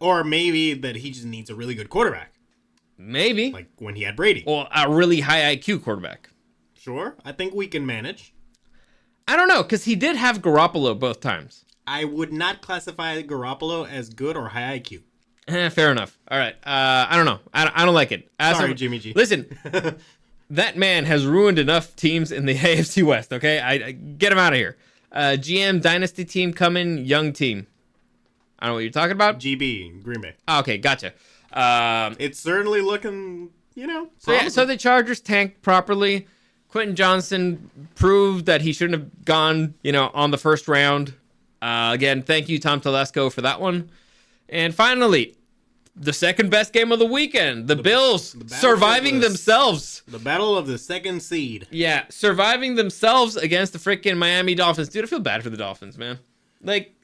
Speaker 2: Or maybe that he just needs a really good quarterback.
Speaker 1: Maybe.
Speaker 2: Like when he had Brady.
Speaker 1: Or a really high IQ quarterback.
Speaker 2: Sure. I think we can manage.
Speaker 1: I don't know, because he did have Garoppolo both times.
Speaker 2: I would not classify Garoppolo as good or high IQ.
Speaker 1: Fair enough. All right. I don't know. I don't like it.
Speaker 2: Sorry, Jimmy G.
Speaker 1: Listen, that man has ruined enough teams in the AFC West, okay? I get him out of here. GM Dynasty team coming, young team. I don't know what you're talking about.
Speaker 2: GB, Green Bay.
Speaker 1: Okay, gotcha.
Speaker 2: It's certainly looking,
Speaker 1: So the Chargers tanked properly. Quentin Johnson proved that he shouldn't have gone, on the first round. Again, thank you, Tom Telesco, for that one. And finally, the second best game of the weekend. The Bills surviving themselves.
Speaker 2: The battle of the second seed.
Speaker 1: Yeah, surviving themselves against the freaking Miami Dolphins. Dude, I feel bad for the Dolphins, man. Like,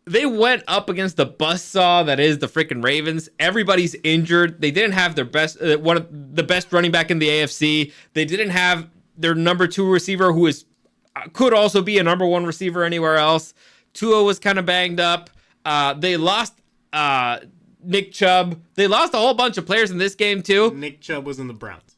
Speaker 1: they went up against the buzzsaw that is the freaking Ravens. Everybody's injured. They didn't have their best, one of the best running back in the AFC. They didn't have their number 2 receiver, who could also be a number 1 receiver anywhere else. Tua was kind of banged up. They lost Nick Chubb. They lost a whole bunch of players in this game, too.
Speaker 2: Nick Chubb was in the Browns.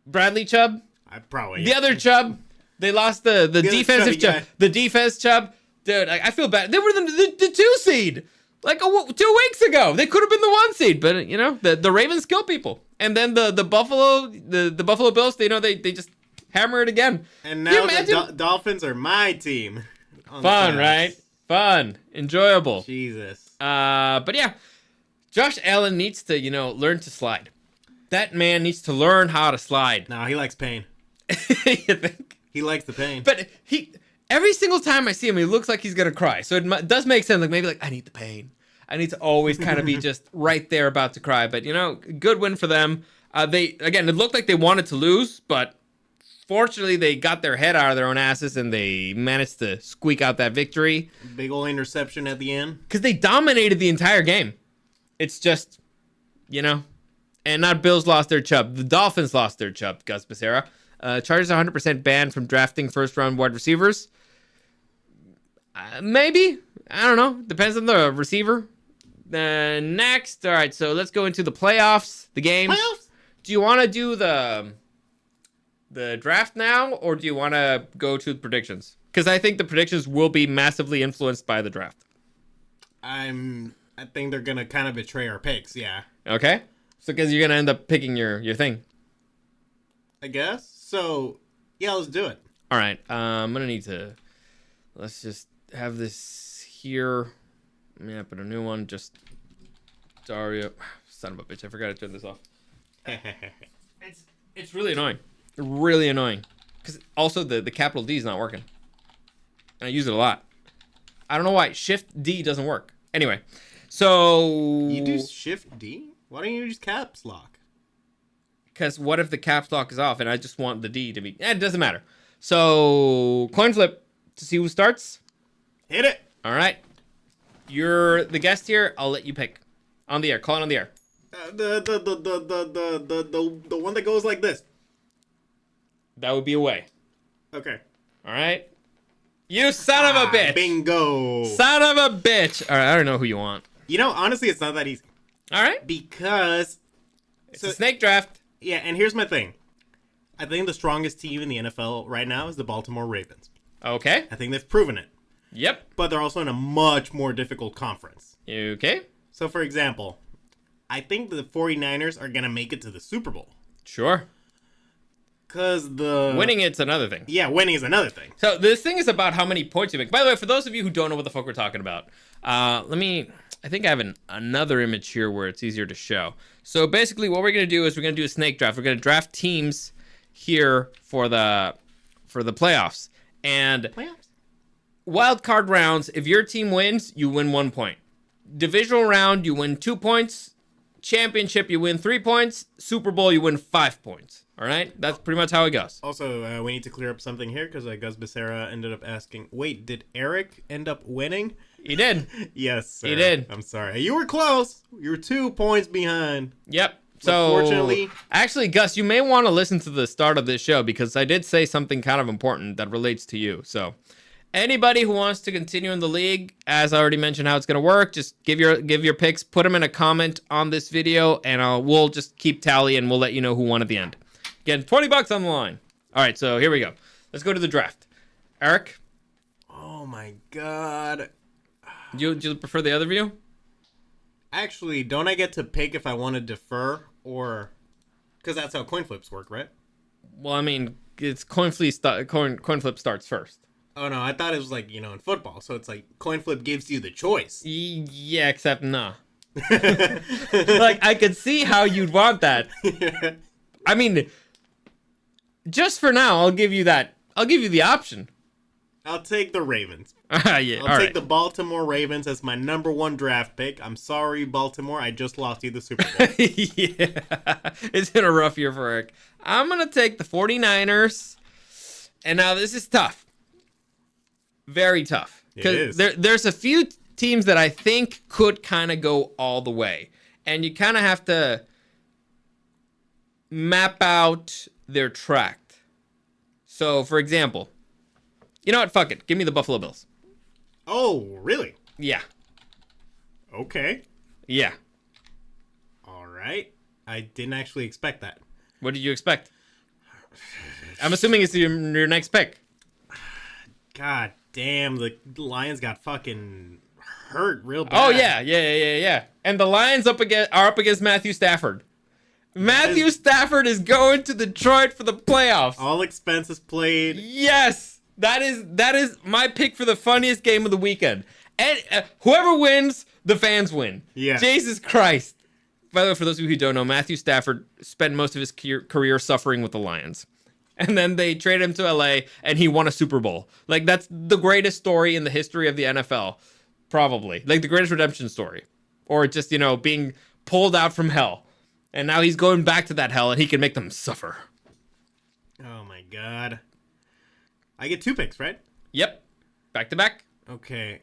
Speaker 1: Bradley Chubb?
Speaker 2: The
Speaker 1: other Chubb. They lost the defensive Chubb. The defense Chubb. Dude, I feel bad. They were the 2 seed. Like 2 weeks ago. They could have been the 1 seed. But, the Ravens kill people. And then the Buffalo Bills, they just hammer it again.
Speaker 2: And now the Dolphins are my team.
Speaker 1: Fun, right? Fun. Enjoyable.
Speaker 2: Jesus.
Speaker 1: But yeah, Josh Allen needs to, learn to slide. That man needs to learn how to slide.
Speaker 2: No, he likes pain.
Speaker 1: You think?
Speaker 2: He likes the pain.
Speaker 1: But every single time I see him, he looks like he's gonna cry. So it does make sense. Like maybe like I need the pain. I need to always kind of be just right there about to cry. But good win for them. It looked like they wanted to lose, but fortunately they got their head out of their own asses and they managed to squeak out that victory.
Speaker 2: Big ol' interception at the end.
Speaker 1: Because they dominated the entire game. It's just, and not Bills lost their chub. The Dolphins lost their chub, Gus Becerra. Chargers are 100% banned from drafting first-round wide receivers. Maybe. I don't know. Depends on the receiver. Next. All right, so let's go into the playoffs, the games.
Speaker 2: Playoffs?
Speaker 1: Do you want to do the draft now, or do you want to go to the predictions? Because I think the predictions will be massively influenced by the draft.
Speaker 2: I think they're going to kind of betray our picks, yeah.
Speaker 1: Okay. So because you're going to end up picking your thing.
Speaker 2: I guess. So, yeah, let's do it.
Speaker 1: All right. I'm going to need to... Let's just have this here. Yeah, put a new one. Just Dario. Son of a bitch. I forgot to turn this off. It's really annoying. Really annoying. Because also the capital D is not working. And I use it a lot. I don't know why. Shift D doesn't work. Anyway. So...
Speaker 2: You do Shift D? Why don't you use caps lock?
Speaker 1: Because what if the caps lock is off and I just want the D to be... it doesn't matter. So, coin flip to see who starts.
Speaker 2: Hit it.
Speaker 1: All right. You're the guest here. I'll let you pick. On the air. Call it on the air.
Speaker 2: The one that goes like this.
Speaker 1: That would be away.
Speaker 2: Okay.
Speaker 1: All right. You son of a bitch.
Speaker 2: Bingo.
Speaker 1: Son of a bitch. All right. I don't know who you want.
Speaker 2: Honestly, it's not that easy.
Speaker 1: All right.
Speaker 2: Because...
Speaker 1: It's a snake draft.
Speaker 2: Yeah, and here's my thing. I think the strongest team in the NFL right now is the Baltimore Ravens.
Speaker 1: Okay.
Speaker 2: I think they've proven it.
Speaker 1: Yep.
Speaker 2: But they're also in a much more difficult conference.
Speaker 1: Okay.
Speaker 2: So, for example, I think the 49ers are going to make it to the Super Bowl.
Speaker 1: Sure.
Speaker 2: Because
Speaker 1: winning it's another thing.
Speaker 2: Yeah, winning is another thing.
Speaker 1: So this thing is about how many points you make. By the way, for those of you who don't know what the fuck we're talking about, I think I have another image here where it's easier to show. So basically what we're going to do is we're going to do a snake draft. We're going to draft teams here for the playoffs. And wild card rounds, if your team wins, you win 1 point. Divisional round, you win 2 points. Championship, you win 3 points. Super Bowl, you win 5 points. All right? That's pretty much how it goes.
Speaker 2: Also, we need to clear up something here because Gus Becerra ended up asking, wait, did Eric end up winning?
Speaker 1: He did.
Speaker 2: Yes, sir.
Speaker 1: He did.
Speaker 2: I'm sorry. You were close. You were 2 points behind.
Speaker 1: Yep. So,
Speaker 2: unfortunately,
Speaker 1: actually, Gus, you may want to listen to the start of this show because I did say something kind of important that relates to you. So, anybody who wants to continue in the league, as I already mentioned how it's going to work, just give your picks, put them in a comment on this video, and we'll just keep tally and we'll let you know who won at the end. Again, $20 on the line. All right, so here we go. Let's go to the draft. Eric?
Speaker 2: Oh, my God.
Speaker 1: Do you prefer the other view?
Speaker 2: Actually, don't I get to pick if I want to defer or... Because that's how coin flips work, right?
Speaker 1: Well, I mean, it's coin flip starts first.
Speaker 2: Oh, no, I thought it was like, in football. So it's like coin flip gives you the choice.
Speaker 1: Yeah, except nah. Like, I could see how you'd want that. I mean, just for now, I'll give you that. I'll give you the option.
Speaker 2: I'll take the Ravens.
Speaker 1: Yeah,
Speaker 2: I'll take the Baltimore Ravens as my number 1 draft pick. I'm sorry, Baltimore. I just lost you the Super Bowl.
Speaker 1: Yeah, it's been a rough year for Eric. I'm going to take the 49ers. And now this is tough. Very tough. Because there's a few teams that I think could kind of go all the way. And you kind of have to map out their tract. So, for example, you know what? Fuck it. Give me the Buffalo Bills.
Speaker 2: Oh, really?
Speaker 1: Yeah.
Speaker 2: Okay.
Speaker 1: Yeah.
Speaker 2: All right. I didn't actually expect that.
Speaker 1: What did you expect? I'm assuming it's your next pick.
Speaker 2: God damn, the Lions got fucking hurt real bad.
Speaker 1: Oh, yeah. And the Lions are up against Matthew Stafford. Matthew Stafford is going to Detroit for the playoffs.
Speaker 2: All expenses paid.
Speaker 1: Yes. That is my pick for the funniest game of the weekend. And whoever wins, the fans win.
Speaker 2: Yeah.
Speaker 1: Jesus Christ. By the way, for those of you who don't know, Matthew Stafford spent most of his career suffering with the Lions. and then they trade him to LA, and he won a Super Bowl. Like, that's the greatest story in the history of the NFL, probably. Like, the greatest redemption story. Or just, being pulled out from hell. And now he's going back to that hell, and he can make them suffer.
Speaker 2: Oh, my God. I get 2 picks, right?
Speaker 1: Yep. Back to back.
Speaker 2: Okay.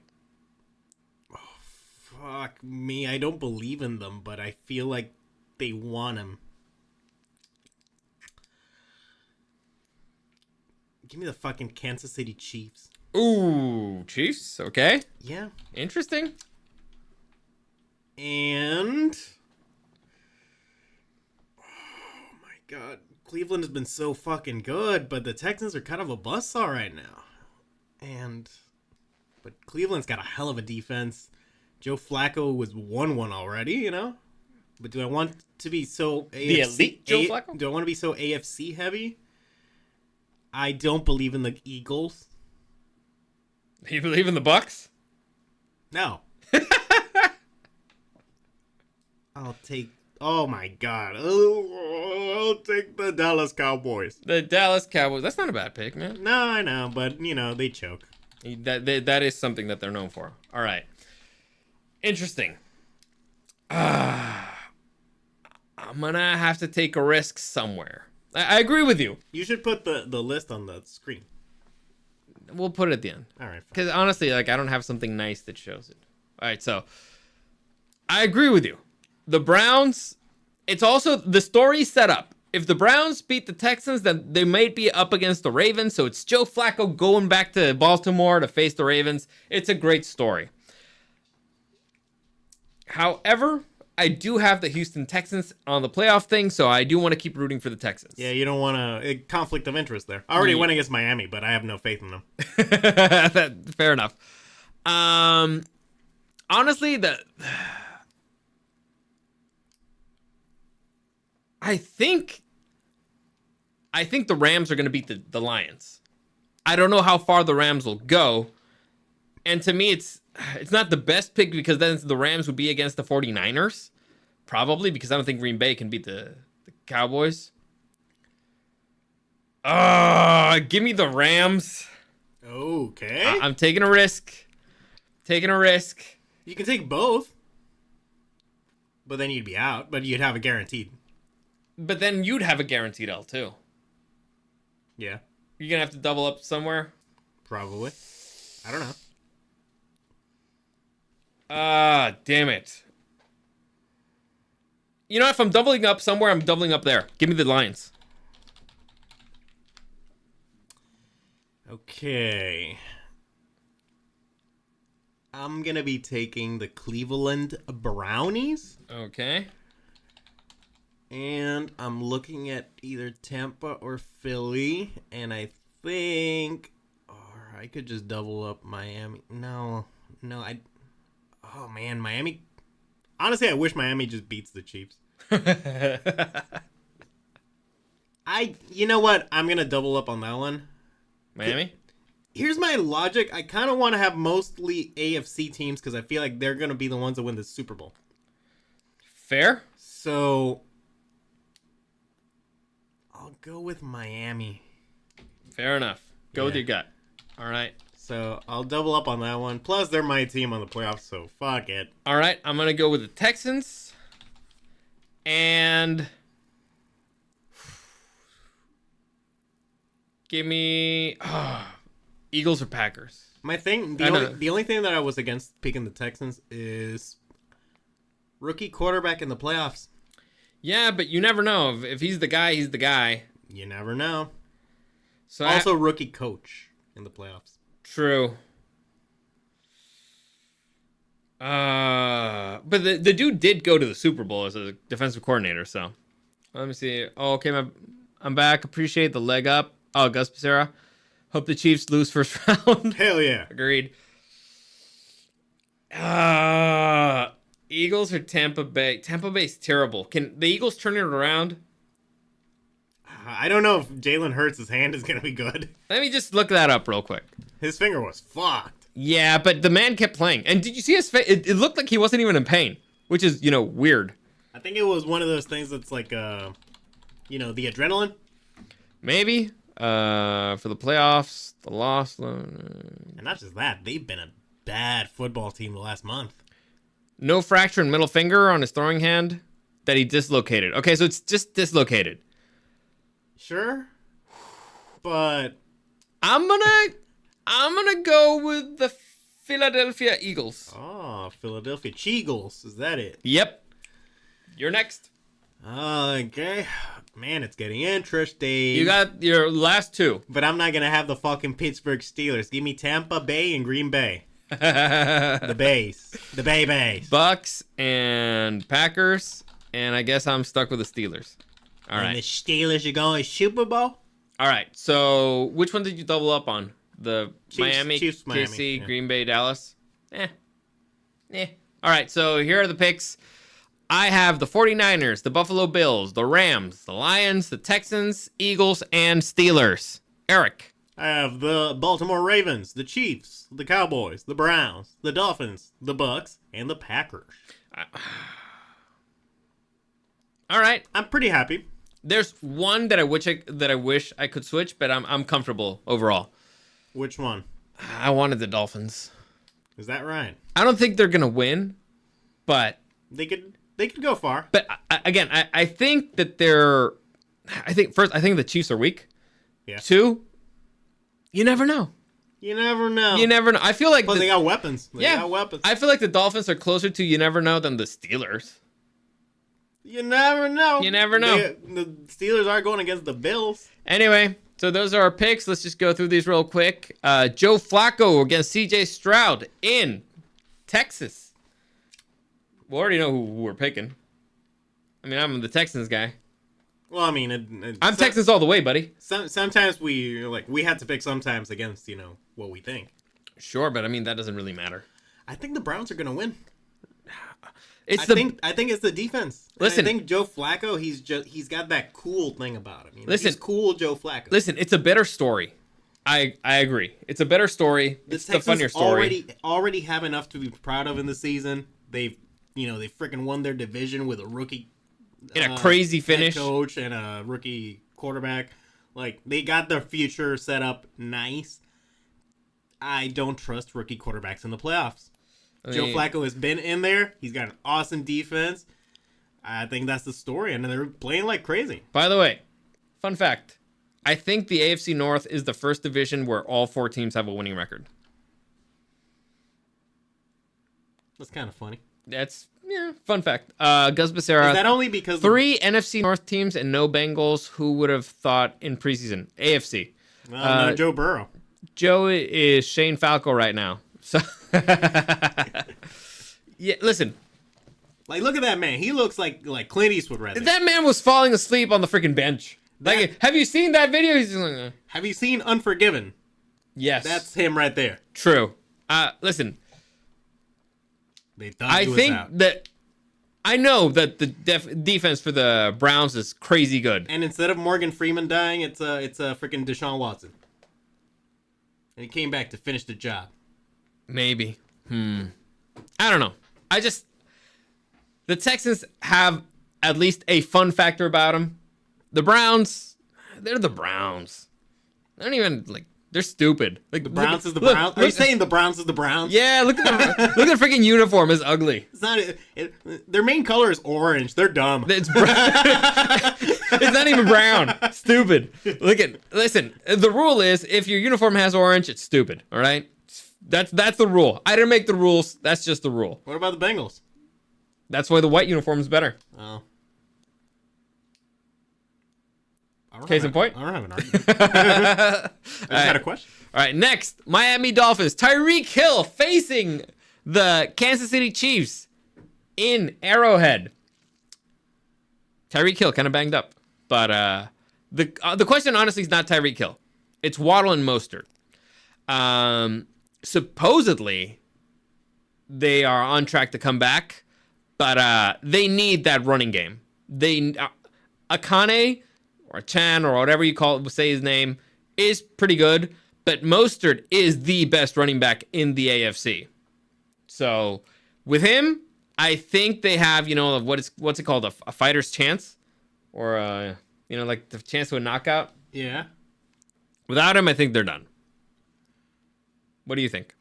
Speaker 2: Oh, fuck me. I don't believe in them, but I feel like they want him. Give me the fucking Kansas City Chiefs.
Speaker 1: Ooh, Chiefs. Okay.
Speaker 2: Yeah.
Speaker 1: Interesting.
Speaker 2: And... oh, my God. Cleveland has been so fucking good, but the Texans are kind of a buzzsaw right now. But Cleveland's got a hell of a defense. Joe Flacco was 1-1 already, But do I want to be so AFC,
Speaker 1: the elite Joe Flacco?
Speaker 2: Do I want to be so AFC heavy? I don't believe in the Eagles.
Speaker 1: You believe in the Bucks?
Speaker 2: No. I'll take... oh, my God. Oh, I'll take the Dallas Cowboys.
Speaker 1: The Dallas Cowboys. That's not a bad pick, man.
Speaker 2: No, I know, but, they choke.
Speaker 1: That is something that they're known for. All right. Interesting. I'm going to have to take a risk somewhere. I agree with you.
Speaker 2: You should put the list on the screen.
Speaker 1: We'll put it at the end.
Speaker 2: All right.
Speaker 1: Because honestly, I don't have something nice that shows it. All right, so I agree with you. The Browns, it's also the story set up. If the Browns beat the Texans, then they might be up against the Ravens. So it's Joe Flacco going back to Baltimore to face the Ravens. It's a great story. However, I do have the Houston Texans on the playoff thing, so I do want to keep rooting for the Texans.
Speaker 2: Yeah, you don't want a conflict of interest there. I already went against Miami, but I have no faith in them.
Speaker 1: Fair enough. Honestly, I think the Rams are going to beat the Lions. I don't know how far the Rams will go. And to me, it's not the best pick because then the Rams would be against the 49ers. Probably because I don't think Green Bay can beat the Cowboys. Give me the Rams.
Speaker 2: Okay.
Speaker 1: I'm taking a risk.
Speaker 2: You can take both. But then you'd be out. But you'd have a guaranteed.
Speaker 1: But then you'd have a guaranteed L too.
Speaker 2: Yeah.
Speaker 1: You're going to have to double up somewhere?
Speaker 2: Probably. I don't know.
Speaker 1: Damn it. You know, if I'm doubling up somewhere, I'm doubling up there. Give me the Lions.
Speaker 2: Okay. I'm going to be taking the Cleveland Brownies.
Speaker 1: Okay.
Speaker 2: And I'm looking at either Tampa or Philly. And I think... or I could just double up Miami. No, oh, man, Miami... honestly, I wish Miami just beats the Chiefs. You know what? I'm going to double up on that one.
Speaker 1: Miami?
Speaker 2: Here's my logic. I kind of want to have mostly AFC teams because I feel like they're going to be the ones that win the Super Bowl.
Speaker 1: Fair.
Speaker 2: So, I'll go with Miami.
Speaker 1: Fair enough. Go with your gut. All right.
Speaker 2: So, I'll double up on that one. Plus, they're my team on the playoffs, so fuck it.
Speaker 1: All right. I'm going to go with the Texans. And give me Eagles or Packers.
Speaker 2: The only thing that I was against picking the Texans is rookie quarterback in the playoffs.
Speaker 1: Yeah, but you never know. If he's the guy, he's the guy.
Speaker 2: You never know.
Speaker 1: So
Speaker 2: also, rookie coach in the playoffs.
Speaker 1: True. But the dude did go to the Super Bowl as a defensive coordinator, so let me see. Oh, okay, I'm back. Appreciate the leg up. Oh, Gus Becerra. Hope the Chiefs lose first round.
Speaker 2: Hell yeah.
Speaker 1: Agreed. Eagles or Tampa Bay? Tampa Bay's terrible. Can the Eagles turn it around?
Speaker 2: I don't know if Jalen Hurts' hand is going to be good.
Speaker 1: Let me just look that up real quick.
Speaker 2: His finger was fucked.
Speaker 1: Yeah, but the man kept playing. And did you see his face? It looked like he wasn't even in pain, which is, weird.
Speaker 2: I think it was one of those things that's like, the adrenaline.
Speaker 1: Maybe. For the playoffs, the loss.
Speaker 2: And not just that, they've been a bad football team the last month.
Speaker 1: No fracture in middle finger on his throwing hand that he dislocated. Okay, so it's just dislocated.
Speaker 2: Sure. But
Speaker 1: I'm gonna go with the Philadelphia Eagles.
Speaker 2: oh, Philadelphia Cheagles, is that it?
Speaker 1: Yep. You're next.
Speaker 2: Okay. Man, it's getting interesting.
Speaker 1: You got your last two.
Speaker 2: But I'm not gonna have the fucking Pittsburgh Steelers. Give me Tampa Bay and Green Bay. The Bays. The Bays.
Speaker 1: Bucks and Packers, and I guess I'm stuck with the Steelers. All right.
Speaker 2: And the Steelers are going Super Bowl?
Speaker 1: All right. So, which one did you double up on? The Miami,
Speaker 2: Chiefs, Miami,
Speaker 1: KC,
Speaker 2: yeah.
Speaker 1: Green Bay, Dallas? All right. So, here are the picks. I have the 49ers, the Buffalo Bills, the Rams, the Lions, the Texans, Eagles, and Steelers. Eric.
Speaker 2: I have the Baltimore Ravens, the Chiefs, the Cowboys, the Browns, the Dolphins, the Bucks, and the Packers.
Speaker 1: All right.
Speaker 2: I'm pretty happy.
Speaker 1: There's one that I wish I could switch, but I'm comfortable overall.
Speaker 2: Which one?
Speaker 1: I wanted the Dolphins.
Speaker 2: Is that right?
Speaker 1: I don't think they're gonna win, but
Speaker 2: They could go far.
Speaker 1: But I think that I think the Chiefs are weak.
Speaker 2: Yeah.
Speaker 1: 2, you never know.
Speaker 2: You never know.
Speaker 1: You never know. I feel like
Speaker 2: Plus, they got weapons. They got weapons.
Speaker 1: I feel like the Dolphins are closer to you never know than the Steelers.
Speaker 2: You never know.
Speaker 1: You never know.
Speaker 2: The Steelers are going against the Bills.
Speaker 1: Anyway, so those are our picks. Let's just go through these real quick. Joe Flacco against C.J. Stroud in Texas. We already know who we're picking. I mean, I'm the Texans guy.
Speaker 2: Well, I mean,
Speaker 1: I'm Texans all the way, buddy.
Speaker 2: Sometimes we had to pick sometimes against what we think.
Speaker 1: Sure, but I mean that doesn't really matter.
Speaker 2: I think the Browns are gonna win.
Speaker 1: I
Speaker 2: think it's the defense.
Speaker 1: Listen,
Speaker 2: I think Joe Flacco, he's got that cool thing about him.
Speaker 1: Listen,
Speaker 2: he's cool Joe Flacco.
Speaker 1: Listen, it's a better story. I agree. It's a better story. It's the funnier story.
Speaker 2: Already have enough to be proud of in the season. They freaking won their division with a rookie
Speaker 1: in a crazy finish,
Speaker 2: head coach and a rookie quarterback. Like, they got their future set up nice. I don't trust rookie quarterbacks in the playoffs. Joe Flacco has been in there. He's got an awesome defense. I think that's the story, and they're playing like crazy.
Speaker 1: By the way, fun fact. I think the AFC North is the first division where all 4 teams have a winning record.
Speaker 2: That's kind of funny.
Speaker 1: That's, fun fact. Gus Becerra.
Speaker 2: Is that only because
Speaker 1: 3 NFC North teams and no Bengals? Who would have thought in preseason? AFC.
Speaker 2: No, Joe Burrow.
Speaker 1: Joe is Shane Falco right now. So, yeah, listen.
Speaker 2: Like, look at that man. He looks like Clint Eastwood right there.
Speaker 1: That man was falling asleep on the freaking bench. Like, have you seen that video? He's like,
Speaker 2: Have you seen Unforgiven?
Speaker 1: Yes.
Speaker 2: That's him right there.
Speaker 1: True. Listen. I know that the defense for the Browns is crazy good.
Speaker 2: And instead of Morgan Freeman dying, it's a freaking Deshaun Watson. And he came back to finish the job.
Speaker 1: Maybe. I don't know. The Texans have at least a fun factor about them. The Browns, they're the Browns. They don't even, they're stupid. Like,
Speaker 2: the Browns is the Browns? Are you saying the Browns is the Browns?
Speaker 1: Yeah, look at the freaking uniform. It's ugly.
Speaker 2: It's not. Their main color is orange. They're dumb.
Speaker 1: It's it's not even brown. Stupid. Listen, the rule is if your uniform has orange, it's stupid. All right? That's the rule. I didn't make the rules. That's just the rule.
Speaker 2: What about the Bengals?
Speaker 1: That's why the white uniform is better.
Speaker 2: Oh.
Speaker 1: Case in point.
Speaker 2: I don't have an argument. I just had a question.
Speaker 1: All right, next, Miami Dolphins. Tyreek Hill facing the Kansas City Chiefs in Arrowhead. Tyreek Hill kind of banged up, but the question honestly is not Tyreek Hill. It's Waddle and Mostert. Supposedly, they are on track to come back, but they need that running game. Akane or Chan or whatever you say his name is pretty good, but Mostert is the best running back in the AFC. So with him, I think they have, what's it called? A fighter's chance, or like the chance to a knockout.
Speaker 2: Yeah.
Speaker 1: Without him, I think they're done. What do you think?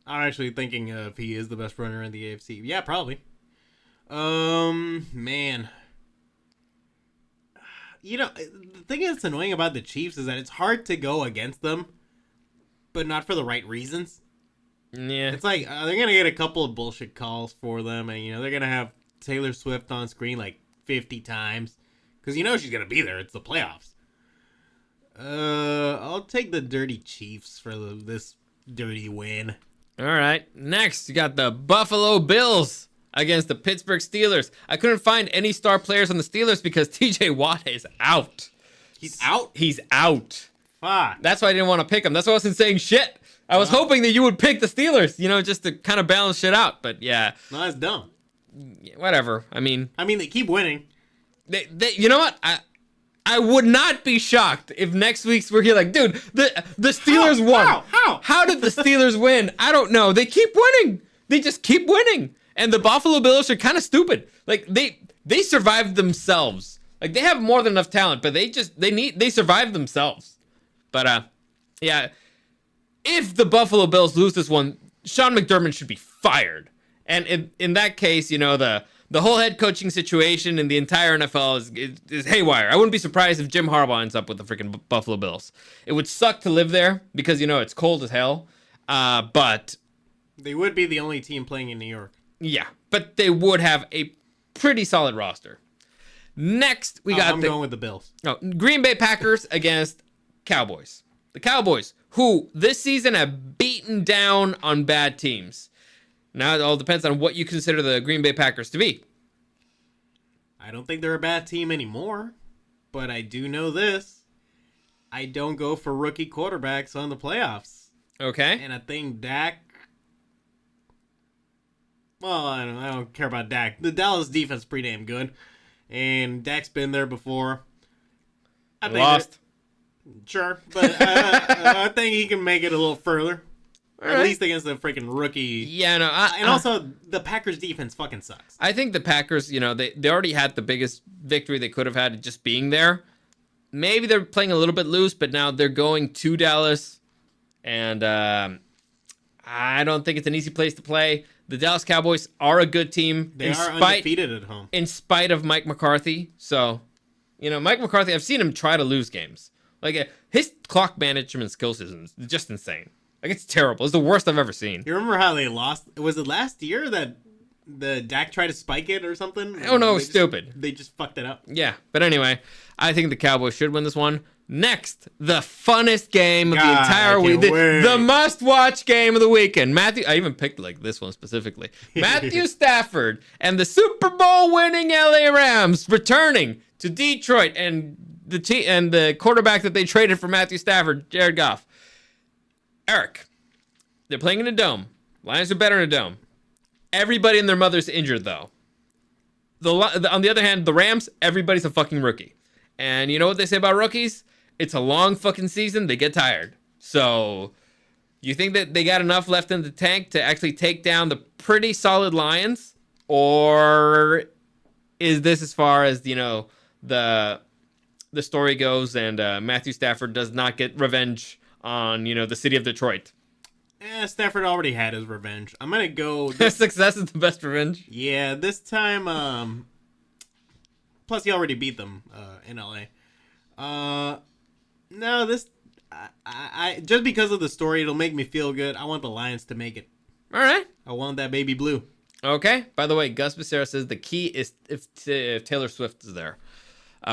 Speaker 2: I'm actually thinking if he is the best runner in the AFC. Yeah, probably. Man. You know, the thing that's annoying about the Chiefs is that it's hard to go against them, but not for the right reasons.
Speaker 1: Yeah.
Speaker 2: It's like they're going to get a couple of bullshit calls for them, and, they're going to have Taylor Swift on screen like 50 times, because she's going to be there. It's the playoffs. I'll take the dirty Chiefs for this dirty win.
Speaker 1: All right. Next, you got the Buffalo Bills against the Pittsburgh Steelers. I couldn't find any star players on the Steelers because TJ Watt is out.
Speaker 2: He's out?
Speaker 1: He's out.
Speaker 2: Fuck.
Speaker 1: That's why I didn't want to pick him. That's why I wasn't saying shit. I was hoping that you would pick the Steelers, just to kind of balance shit out. But yeah.
Speaker 2: No, that's dumb.
Speaker 1: Whatever. I mean,
Speaker 2: they keep winning.
Speaker 1: They you know what? I would not be shocked if next week's we're here like, dude, the Steelers won. How did the Steelers win? I don't know. They keep winning. They just keep winning. And the Buffalo Bills are kind of stupid. Like they survived themselves. Like they have more than enough talent, but they survived themselves. But yeah, if the Buffalo Bills lose this one, Sean McDermott should be fired. And in that case, the whole head coaching situation in the entire NFL is haywire. I wouldn't be surprised if Jim Harbaugh ends up with the freaking Buffalo Bills. It would suck to live there because, it's cold as hell. But
Speaker 2: they would be the only team playing in New York.
Speaker 1: Yeah, but they would have a pretty solid roster. Next, we got
Speaker 2: I'm going with the Bills.
Speaker 1: Green Bay Packers against Cowboys. The Cowboys, who this season have beaten down on bad teams. Now it all depends on what you consider the Green Bay Packers to be.
Speaker 2: I don't think they're a bad team anymore, but I do know this. I don't go for rookie quarterbacks on the playoffs.
Speaker 1: Okay.
Speaker 2: And I think Dak... Well, I don't care about Dak. The Dallas defense is pretty damn good, and Dak's been there before. I think
Speaker 1: lost.
Speaker 2: Sure, but I think he can make it a little further. At least against the freaking rookie.
Speaker 1: Yeah, no.
Speaker 2: And also, the Packers defense fucking sucks.
Speaker 1: I think the Packers, they already had the biggest victory they could have had just being there. Maybe they're playing a little bit loose, but now they're going to Dallas. And I don't think it's an easy place to play. The Dallas Cowboys are a good team.
Speaker 2: They are undefeated at home.
Speaker 1: In spite of Mike McCarthy. So, Mike McCarthy, I've seen him try to lose games. Like, his clock management skills is just insane. Like, it's terrible. It's the worst I've ever seen.
Speaker 2: You remember how they lost? Was it last year that the Dak tried to spike it or something?
Speaker 1: Oh, no, it was stupid.
Speaker 2: They just fucked it up.
Speaker 1: Yeah, but anyway, I think the Cowboys should win this one. Next, the funnest game of the entire week. The must-watch game of the weekend. I even picked, this one specifically. Matthew Stafford and the Super Bowl-winning LA Rams returning to Detroit and the quarterback that they traded for Matthew Stafford, Jared Goff. Eric, they're playing in a dome. Lions are better in a dome. Everybody and their mother's injured, though. On the other hand, the Rams, everybody's a fucking rookie. And you know what they say about rookies? It's a long fucking season. They get tired. So, you think that they got enough left in the tank to actually take down the pretty solid Lions? Or is this as far as, the story goes and Matthew Stafford does not get revenge on, the city of Detroit?
Speaker 2: Stafford already had his revenge. I'm going to go...
Speaker 1: Success is the best revenge?
Speaker 2: Yeah, this time... Plus, he already beat them in LA. No, this... I just because of the story, it'll make me feel good. I want the Lions to make it.
Speaker 1: All right.
Speaker 2: I want that baby blue.
Speaker 1: Okay. By the way, Gus Becerra says the key is if Taylor Swift is there.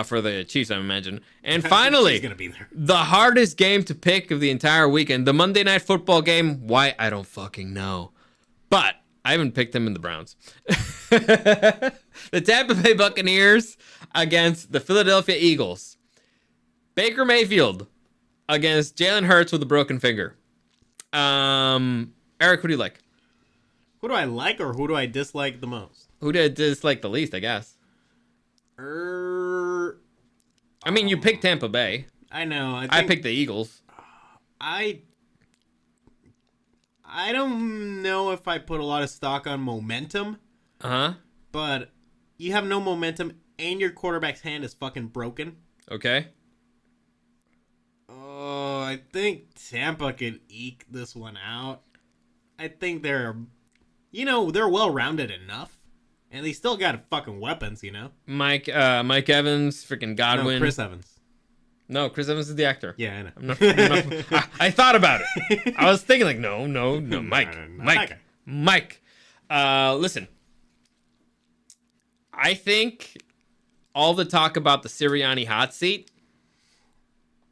Speaker 1: For the Chiefs, I imagine. And finally,
Speaker 2: she's gonna be there.
Speaker 1: The hardest game to pick of the entire weekend, the Monday Night Football game. Why? I don't fucking know. But I haven't picked them in the Browns. The Tampa Bay Buccaneers against the Philadelphia Eagles. Baker Mayfield against Jalen Hurts with a broken finger. Eric, who do you like?
Speaker 2: Who do I like or who do I dislike the most?
Speaker 1: Who do I dislike the least, I guess? I mean, you picked Tampa Bay.
Speaker 2: I know.
Speaker 1: I picked the Eagles.
Speaker 2: I don't know if I put a lot of stock on momentum.
Speaker 1: Uh-huh.
Speaker 2: But you have no momentum and your quarterback's hand is fucking broken.
Speaker 1: Okay.
Speaker 2: Oh, I think Tampa could eke this one out. I think they're well-rounded enough. And they still got fucking weapons,
Speaker 1: Mike Evans, freaking Godwin.
Speaker 2: No, Chris Evans.
Speaker 1: No, Chris Evans is the actor.
Speaker 2: Yeah, I know.
Speaker 1: I thought about it. I was thinking like, no, Mike. Mike. Listen. I think all the talk about the Sirianni hot seat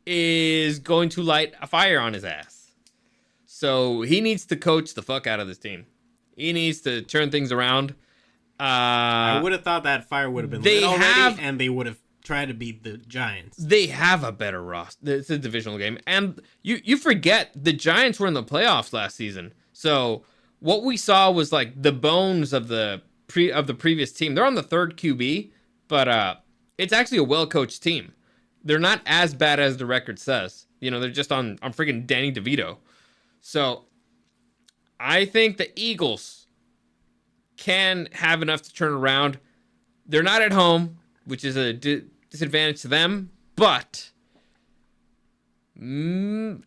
Speaker 1: is going to light a fire on his ass. So he needs to coach the fuck out of this team. He needs to turn things around.
Speaker 2: I would have thought that fire would have been lit already, and they would have tried to beat the Giants.
Speaker 1: They have a better roster. It's a divisional game. And you forget, the Giants were in the playoffs last season. So what we saw was like the bones of the previous team. They're on the third QB, but it's actually a well-coached team. They're not as bad as the record says. They're just on freaking Danny DeVito. So I think the Eagles can have enough to turn around. They're not at home, which is a disadvantage to them, but there's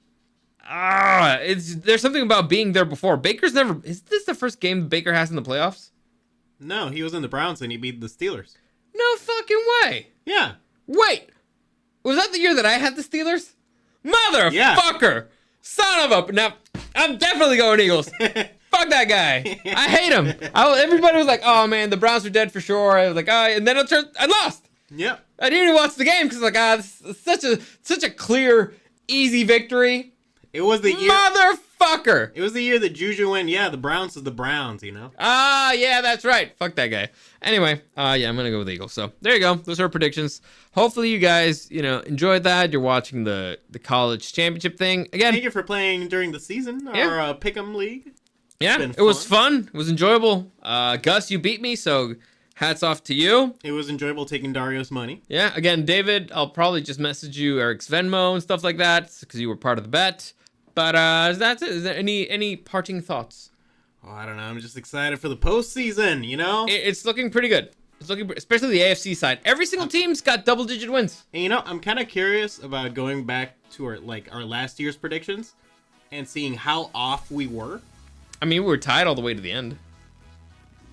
Speaker 1: something about being there before. Is this the first game Baker has in the playoffs?
Speaker 2: No, he was in the Browns and he beat the Steelers.
Speaker 1: No fucking way.
Speaker 2: Yeah.
Speaker 1: Wait, was that the year that I had the Steelers? Motherfucker. Son of a... Now, I'm definitely going Eagles. Fuck that guy. I hate him. Everybody was like, oh, man, the Browns are dead for sure. I was like, and then I lost.
Speaker 2: Yep.
Speaker 1: I didn't even watch the game because this is such a clear, easy victory.
Speaker 2: It was the year...
Speaker 1: Motherfucker.
Speaker 2: It was the year that Juju went, the Browns is the Browns,
Speaker 1: yeah, that's right. Fuck that guy. Anyway, I'm going to go with Eagles. So there you go. Those are our predictions. Hopefully you guys, enjoyed that. You're watching the college championship thing. Again,
Speaker 2: thank you for playing during the season, our Pick'em League.
Speaker 1: Yeah, it was fun. It was enjoyable. Gus, you beat me, so hats off to you.
Speaker 2: It was enjoyable taking Dario's money.
Speaker 1: Yeah, again, David, I'll probably just message you Eric's Venmo and stuff like that because you were part of the bet. But that's it. Is there any parting thoughts?
Speaker 2: Oh, I don't know. I'm just excited for the postseason,
Speaker 1: It's looking pretty good. It's looking, especially the AFC side. Every single team's got double-digit wins.
Speaker 2: And I'm kind of curious about going back to our last year's predictions and seeing how off we were.
Speaker 1: I mean, we were tied all the way to the end.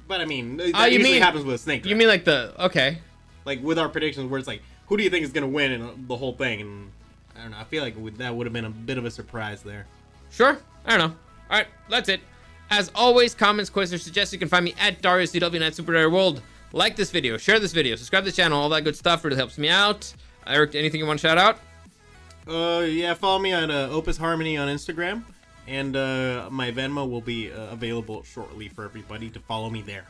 Speaker 2: But I mean, that usually happens with a snake draft.
Speaker 1: You mean like okay.
Speaker 2: Like with our predictions where it's like, who do you think is going to win in the whole thing? And I don't know. I feel like that would have been a bit of a surprise there.
Speaker 1: Sure. I don't know. All right. That's it. As always, comments, questions, suggestions, you can find me at DarioCW and at Super Dario World. Like this video, share this video, subscribe to the channel, all that good stuff really helps me out. Eric, anything you want to shout out?
Speaker 2: Yeah, follow me on Opus Harmony on Instagram. And my Venmo will be available shortly for everybody to follow me there.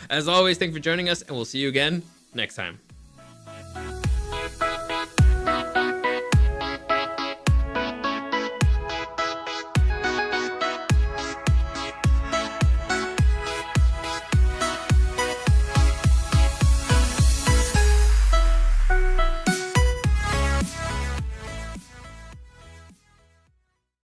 Speaker 1: As always, thank you for joining us, and we'll see you again next time.